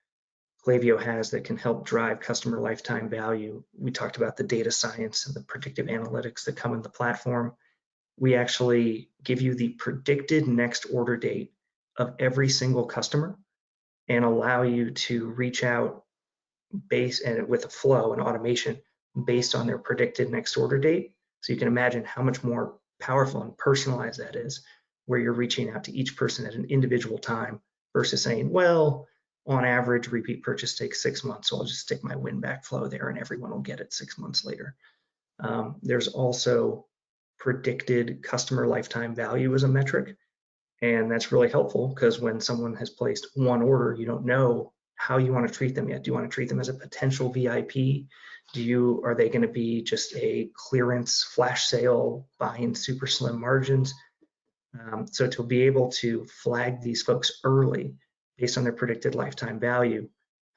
Klaviyo has that can help drive customer lifetime value. We talked about the data science and the predictive analytics that come in the platform. We actually give you the predicted next order date of every single customer and allow you to reach out with a flow and automation based on their predicted next order date. So you can imagine how much more powerful and personalized that is, where you're reaching out to each person at an individual time versus saying, well, on average, repeat purchase takes 6 months, so I'll just stick my win back flow there and everyone will get it 6 months later. There's also predicted customer lifetime value as a metric. And that's really helpful because when someone has placed one order, you don't know how you want to treat them yet. Do you want to treat them as a potential VIP? Are they going to be just a clearance flash sale buying super slim margins? So to be able to flag these folks early based on their predicted lifetime value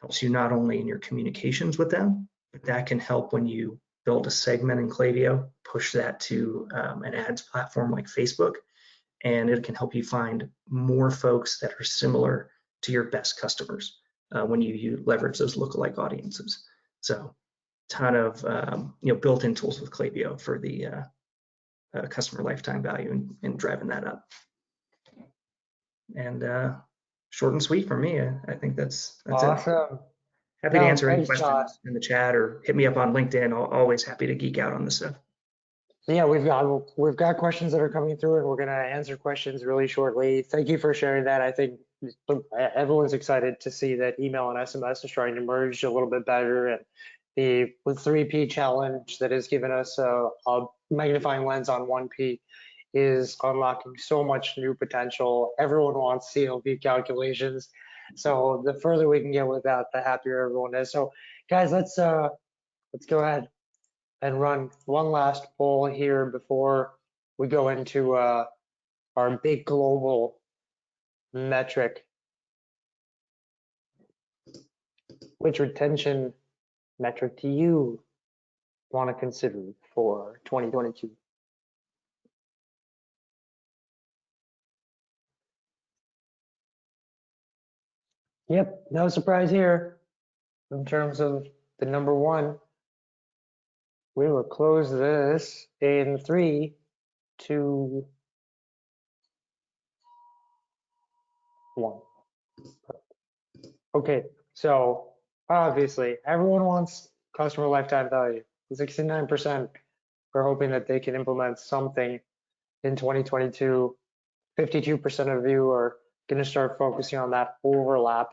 helps you not only in your communications with them, but that can help when you build a segment in Klaviyo, push that to an ads platform like Facebook, and it can help you find more folks that are similar to your best customers when you leverage those lookalike audiences. So ton of built-in tools with Klaviyo for the customer lifetime value and driving that up. And short and sweet for me. I think that's awesome. It. Happy to answer any questions John. in the chat or hit me up on LinkedIn. Always happy to geek out on this stuff. Yeah, we've got questions that are coming through, and we're going to answer questions really shortly. Thank you for sharing that. I think everyone's excited to see that email and SMS is trying to merge a little bit better, and the 3P challenge that has given us a magnifying lens on 1P is unlocking so much new potential. Everyone wants CLV calculations, so the further we can get with that, the happier everyone is. So guys, let's go ahead and run one last poll here before we go into our big global metric. Which retention metric do you want to consider for 2022? Yep, no surprise here. In terms of the number one, we will close this in 3, 2, 1. Okay, so obviously everyone wants customer lifetime value. 69% are hoping that they can implement something in 2022. 52% of you are going to start focusing on that overlap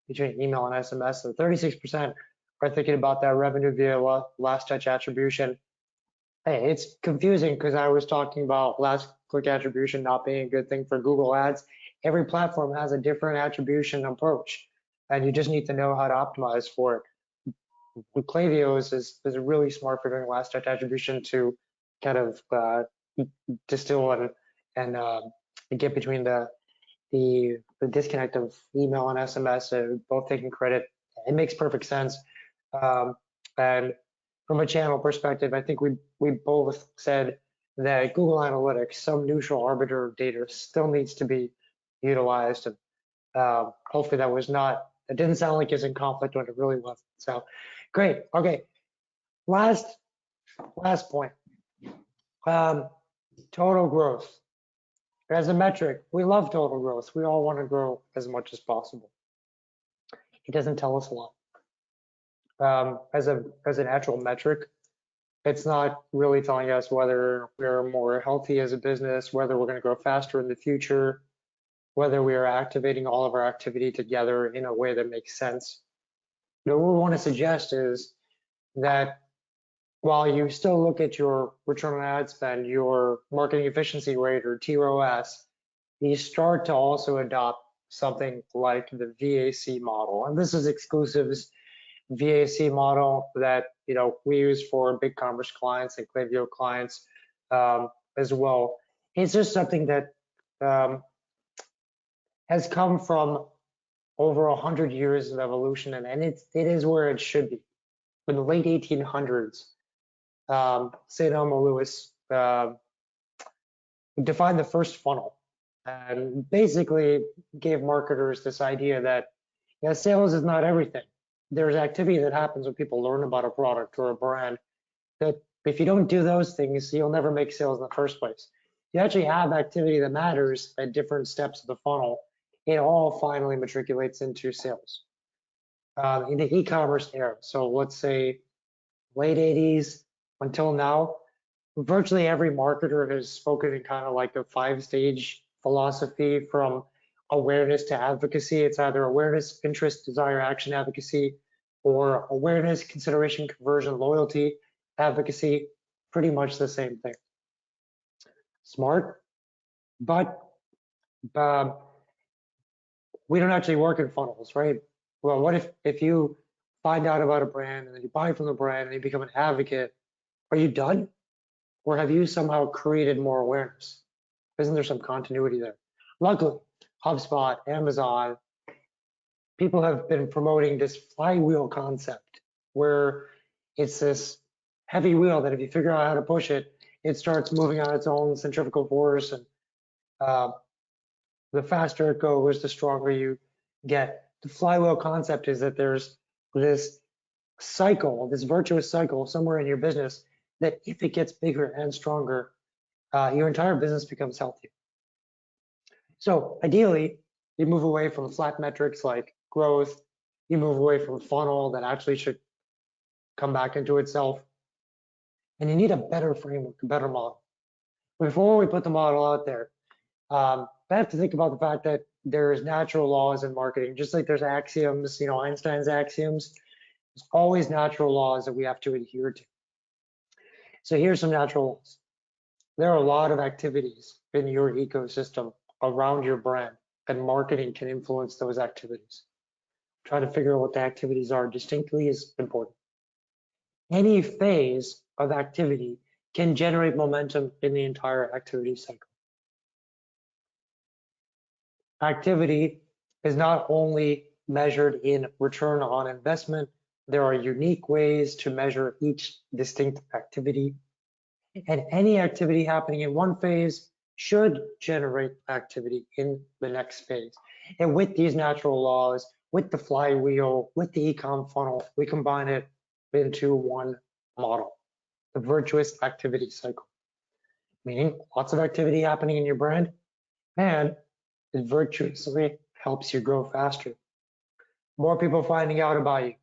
between email and SMS, and 36% are thinking about that revenue via last touch attribution. Hey, it's confusing because I was talking about last click attribution not being a good thing for Google Ads. Every platform has a different attribution approach, and you just need to know how to optimize for it. Klaviyo is really smart for doing last touch attribution to kind of distill and get between the disconnect of email and SMS, both taking credit. It makes perfect sense. And from a channel perspective, I think we both said that Google Analytics, some neutral arbiter of data, still needs to be utilized. And hopefully that didn't sound like it's in conflict when it really wasn't. So great. Okay. Last point. Total growth. As a metric, we love total growth. We all want to grow as much as possible. It doesn't tell us a lot. As an actual metric, it's not really telling us whether we're more healthy as a business, whether we're going to grow faster in the future, whether we are activating all of our activity together in a way that makes sense. What we want to suggest is that while you still look at your return on ad spend, your marketing efficiency rate or TROS, you start to also adopt something like the VAC model. And this is Exclusive's VAC model that we use for big commerce clients and Klaviyo clients as well. It's just something that has come from over 100 years of evolution, and it is where it should be. In the late 1800s, St. Elmo Lewis defined the first funnel and basically gave marketers this idea that sales is not everything. There's activity that happens when people learn about a product or a brand that if you don't do those things, you'll never make sales in the first place. You actually have activity that matters at different steps of the funnel. It all finally matriculates into sales. In the e-commerce era, so let's say late 80s until now, virtually every marketer has spoken in kind of like a 5-stage philosophy from awareness to advocacy. It's either awareness, interest, desire, action, advocacy, or awareness, consideration, conversion, loyalty, advocacy, pretty much the same thing. Smart, but we don't actually work in funnels, right? Well, what if you find out about a brand and then you buy from the brand and you become an advocate? Are you done? Or have you somehow created more awareness? Isn't there some continuity there? Luckily, HubSpot, Amazon, people have been promoting this flywheel concept where it's this heavy wheel that if you figure out how to push it, it starts moving on its own centrifugal force, and the faster it goes, the stronger you get. The flywheel concept is that there's this cycle, this virtuous cycle somewhere in your business that if it gets bigger and stronger, your entire business becomes healthier. So ideally, you move away from flat metrics like growth, you move away from a funnel that actually should come back into itself, and you need a better framework, a better model. Before we put the model out there, I have to think about the fact that there's natural laws in marketing, just like there's axioms, Einstein's axioms. There's always natural laws that we have to adhere to. So here's some natural laws. There are a lot of activities in your ecosystem around your brand, and marketing can influence those activities. Try to figure out what the activities are distinctly is important. Any phase of activity can generate momentum in the entire activity cycle. Activity is not only measured in return on investment, there are unique ways to measure each distinct activity. And any activity happening in one phase should generate activity in the next phase. And with these natural laws, with the flywheel, with the ecom funnel, we combine it into one model, the virtuous activity cycle. Meaning lots of activity happening in your brand, and it virtuously helps you grow faster. More people finding out about you,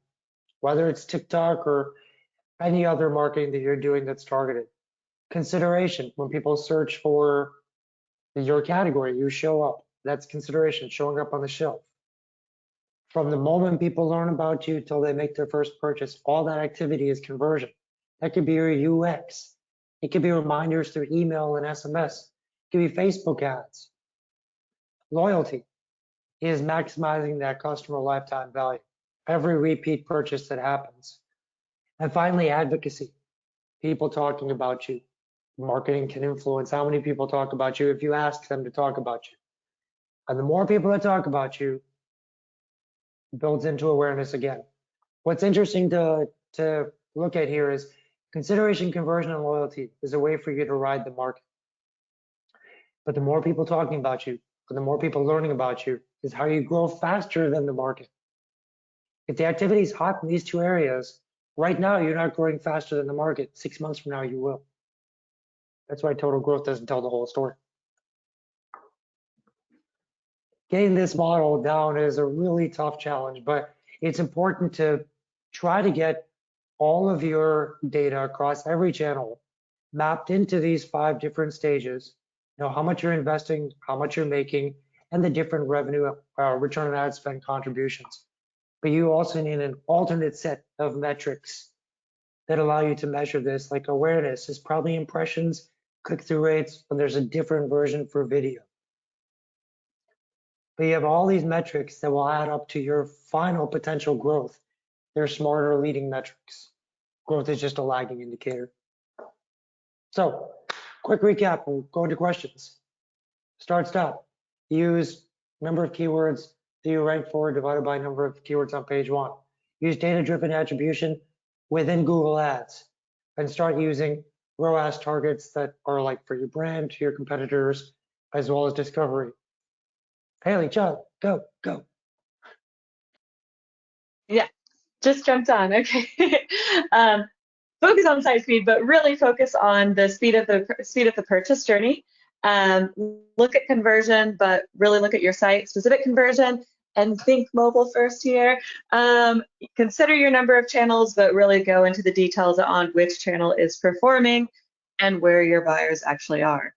whether it's TikTok or any other marketing that you're doing that's targeted. Consideration, when people search for your category, you show up. That's consideration, showing up on the shelf. From the moment people learn about you till they make their first purchase, all that activity is conversion. That could be your UX. It could be reminders through email and SMS. It could be Facebook ads. Loyalty is maximizing that customer lifetime value, every repeat purchase that happens. And finally, advocacy, people talking about you. Marketing can influence how many people talk about you if you ask them to talk about you. And the more people that talk about you, builds into awareness again. What's interesting to look at here is consideration, conversion, and loyalty is a way for you to ride the market. But the more people talking about you, the more people learning about you, is how you grow faster than the market. If the activity is hot in these two areas, right now you're not growing faster than the market. 6 months from now, you will. That's why total growth doesn't tell the whole story. Getting this model down is a really tough challenge, but it's important to try to get all of your data across every channel mapped into these 5 different stages. Know how much you're investing, how much you're making, and the different revenue return on ad spend contributions. But you also need an alternate set of metrics that allow you to measure this, like awareness is probably impressions, click-through rates, and there's a different version for video. But you have all these metrics that will add up to your final potential growth. They're smarter leading metrics. Growth is just a lagging indicator. So, quick recap, we'll go into questions. Start, stop. Use number of keywords that you rank for divided by number of keywords on page 1. Use data-driven attribution within Google Ads and start using ROAS targets that are like for your brand, to your competitors, as well as discovery. Haley, John, go. Yeah, just jumped on. Okay. Focus on site speed, but really focus on the speed of the purchase journey. Look at conversion, but really look at your site specific conversion and think mobile first here. Consider your number of channels, but really go into the details on which channel is performing and where your buyers actually are.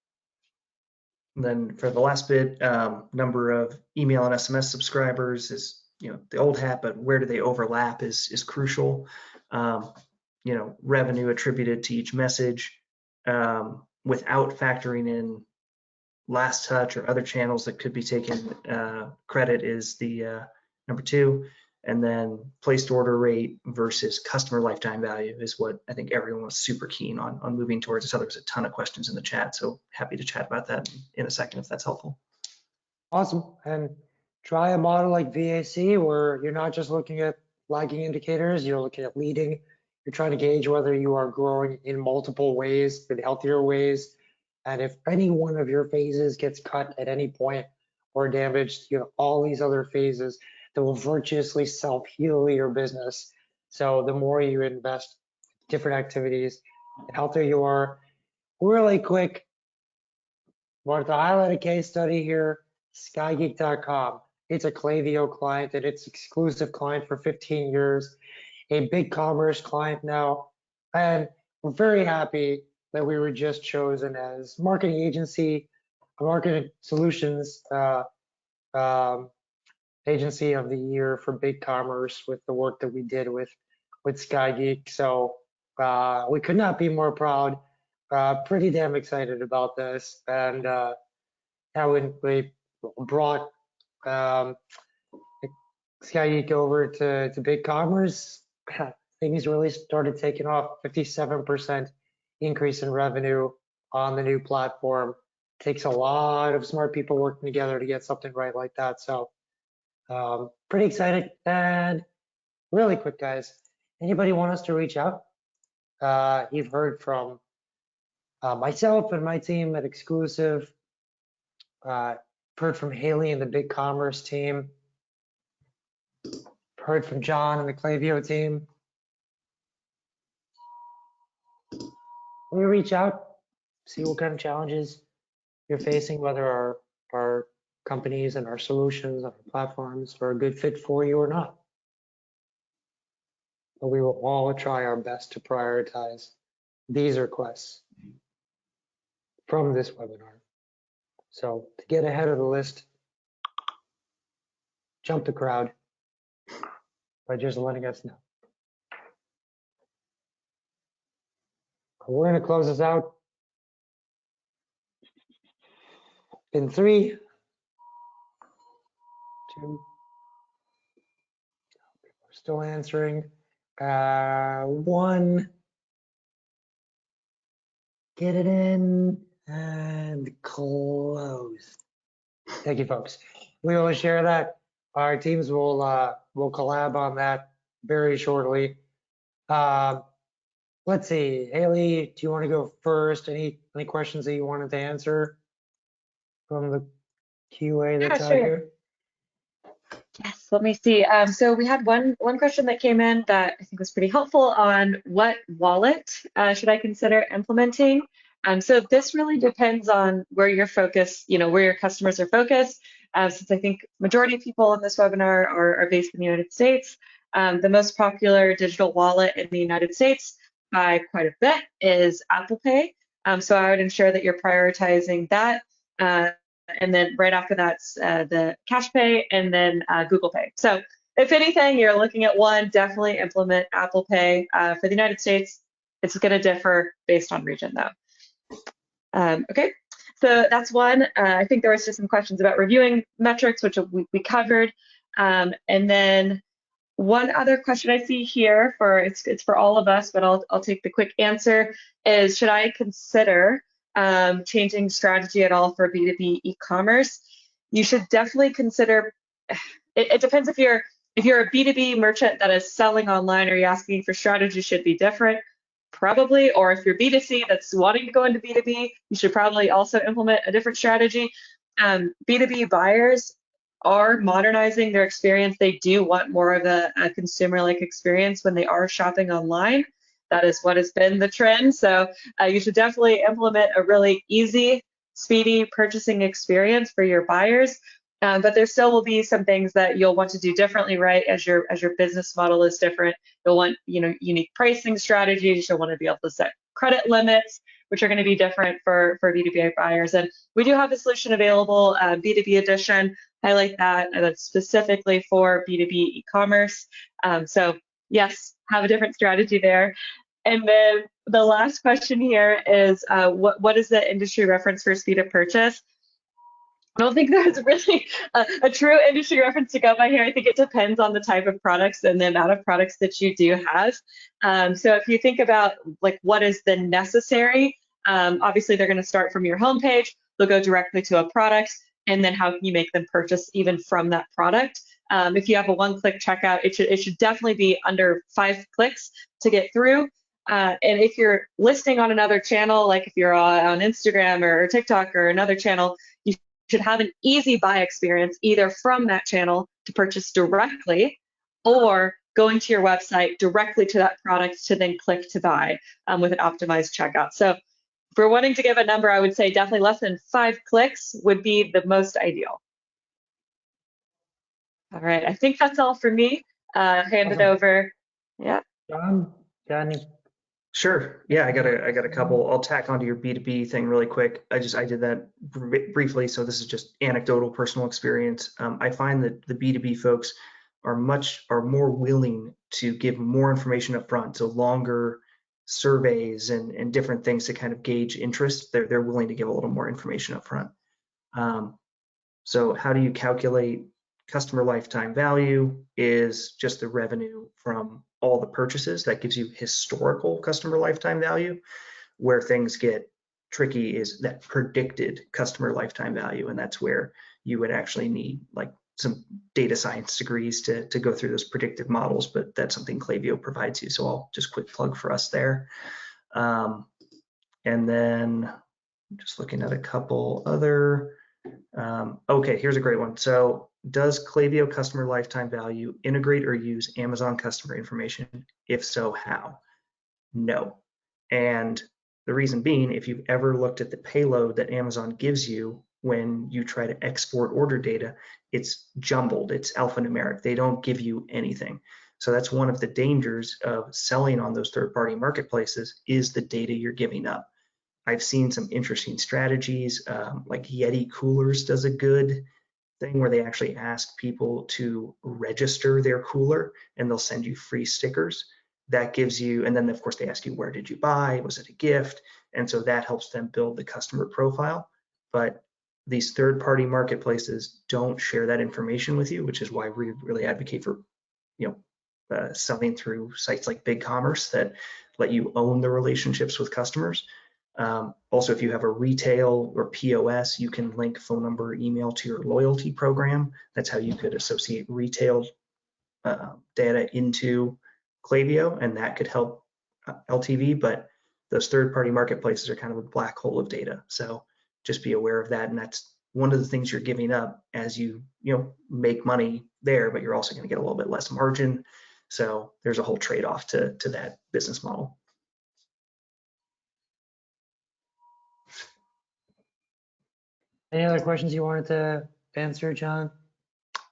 And then for the last bit, number of email and SMS subscribers is, the old hat, but where do they overlap is crucial. Revenue attributed to each message without factoring in last touch or other channels that could be taken credit is the number 2. And then placed order rate versus customer lifetime value is what I think everyone was super keen on moving towards. I saw there was a ton of questions in the chat, so happy to chat about that in a second if that's helpful. Awesome. And try a model like VAC where you're not just looking at lagging indicators, you're looking at leading. You're trying to gauge whether you are growing in multiple ways, in healthier ways. And if any one of your phases gets cut at any point or damaged, you have all these other phases that will virtuously self-heal your business. So the more you invest in different activities, the healthier you are. Really quick, wanted to highlight a case study here, skygeek.com. It's a Klaviyo client and it's exclusive client for 15 years, a big commerce client now. And we're very happy that we were just chosen as marketing agency, marketing solutions agency of the year for big commerce with the work that we did with SkyGeek. So we could not be more proud. Pretty damn excited about this, and how we brought SkyGeek over to big commerce. Things really started taking off. 57% increase in revenue on the new platform. Takes a lot of smart people working together to get something right like that. So pretty excited. And really quick, guys, anybody want us to reach out? You've heard from myself and my team at Exclusive. Heard from Haley and the Big Commerce team. Heard from John and the Klaviyo team. We reach out, see what kind of challenges you're facing, whether our companies and our solutions, our platforms are a good fit for you or not. But we will all try our best to prioritize these requests from this webinar. So to get ahead of the list, jump the crowd by just letting us know. We're going to close this out in 3, 2. We're still answering. 1. Get it in and close. Thank you, folks. We will share that. Our teams will collab on that very shortly. Let's see, Haley, do you want to go first? Any questions that you wanted to answer from the QA that's out here? Yes, let me see. So we had one question that came in that I think was pretty helpful on what wallet should I consider implementing. So this really depends on where your focus, where your customers are focused. Since I think majority of people in this webinar are based in the United States, the most popular digital wallet in the United States by quite a bit is Apple Pay. So I would ensure that you're prioritizing that. And then right after that's the Cash Pay and then Google Pay. So if anything, you're looking at one, definitely implement Apple Pay. For the United States, it's going to differ based on region though. Okay, so that's one. I think there was just some questions about reviewing metrics, which we covered. And then one other question I see here it's for all of us, but I'll take the quick answer is, should I consider changing strategy at all for B2B e-commerce? You should definitely consider, it depends if you're a B2B merchant that is selling online, or you're asking for strategy should be different, probably, or if you're B2C that's wanting to go into B2B, you should probably also implement a different strategy. B2B buyers are modernizing their experience. They do want more of a consumer-like experience when they are shopping online. That is what has been the trend. So you should definitely implement a really easy, speedy purchasing experience for your buyers. But there still will be some things that you'll want to do differently, right? As your business model is different, you'll want unique pricing strategies. You'll want to be able to set credit limits, which are going to be different for B2B buyers. And we do have a solution available, B2B Edition. Highlight that, and that's specifically for B2B e-commerce. So yes, have a different strategy there. And then the last question here is, what is the industry reference for speed of purchase? I don't think there's really a true industry reference to go by here. I think it depends on the type of products and the amount of products that you do have. So if you think about what is the necessary, obviously they're going to start from your homepage. They'll go directly to a product, and then how can you make them purchase even from that product? If you have a one-click checkout, it should definitely be under 5 clicks to get through. And if you're listing on another channel, like if you're on Instagram or TikTok or another channel, you should have an easy buy experience either from that channel to purchase directly, or going to your website directly to that product to then click to buy with an optimized checkout. So if we're wanting to give a number, I would say definitely less than 5 clicks would be the most ideal. All right, I think that's all for me. Hand it over. Yeah. John, got any? Sure. Yeah, I got a couple. I'll tack onto your B2B thing really quick. I did that briefly, so this is just anecdotal personal experience. I find that the B2B folks are more willing to give more information up front, so longer surveys and different things to kind of gauge interest. They're willing to give a little more information up front. So how do you calculate customer lifetime value? Is just the revenue from all the purchases. That gives you historical customer lifetime value. Where things get tricky is that predicted customer lifetime value, and that's where you would actually need like some data science degrees to go through those predictive models, but that's something Klaviyo provides you. So I'll just quick plug for us there. And then just looking at a couple other, okay, here's a great one. So does Klaviyo customer lifetime value integrate or use Amazon customer information? If so, how? No. And the reason being, if you've ever looked at the payload that Amazon gives you when you try to export order data, it's jumbled, it's alphanumeric. They don't give you anything. So that's one of the dangers of selling on those third-party marketplaces is the data you're giving up. I've seen some interesting strategies, like Yeti Coolers does a good thing where they actually ask people to register their cooler and they'll send you free stickers. That gives you, and then of course they ask you, where did you buy? Was it a gift? And so that helps them build the customer profile. But these third-party marketplaces don't share that information with you, which is why we really advocate for, selling through sites like BigCommerce that let you own the relationships with customers. Also, if you have a retail or POS, you can link phone number, email to your loyalty program. That's how you could associate retail data into Klaviyo, and that could help LTV. But those third-party marketplaces are kind of a black hole of data. So just be aware of that, and that's one of the things you're giving up as you make money there, but you're also going to get a little bit less margin. So there's a whole trade-off to that business model. Any other questions you wanted to answer, John?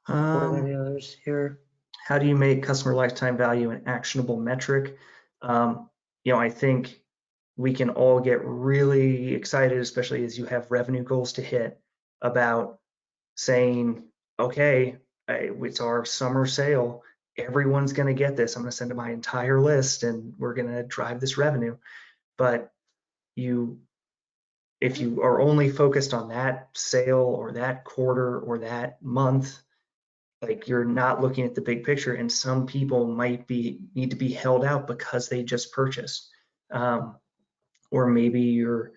Or any others here? How do you make customer lifetime value an actionable metric? I think we can all get really excited, especially as you have revenue goals to hit, about saying, okay, it's our summer sale. Everyone's going to get this. I'm going to send my entire list and we're going to drive this revenue. But if you are only focused on that sale or that quarter or that month, like you're not looking at the big picture, and some people might need to be held out because they just purchased. Or maybe you're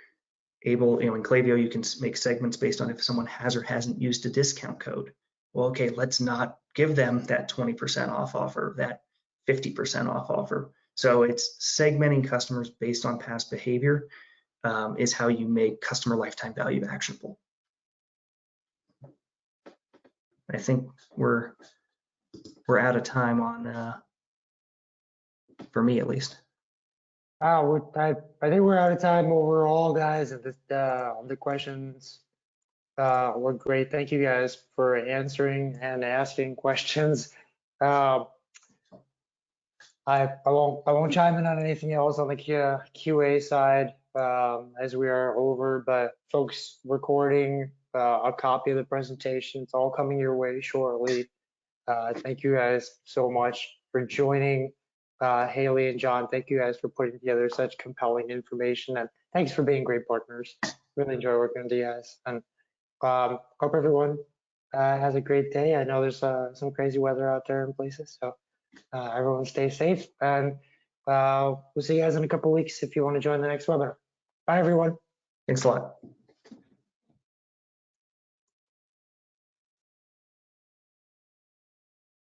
able, in Klaviyo, you can make segments based on if someone has or hasn't used a discount code. Well, okay, let's not give them that 20% off offer, that 50% off offer. So it's segmenting customers based on past behavior is how you make customer lifetime value actionable. I think we're out of time on, for me at least. I think we're out of time overall, guys. And the questions were great. Thank you guys for answering and asking questions. I won't chime in on anything else on the QA side as we are over, but folks recording a copy of the presentation. It's all coming your way shortly. Thank you guys so much for joining. Haley and John, thank you guys for putting together such compelling information, and thanks for being great partners. Really enjoy working with you guys, and hope everyone has a great day. I know there's some crazy weather out there in places, so everyone stay safe, and we'll see you guys in a couple weeks if you want to join the next webinar. Bye, everyone. Thanks a lot.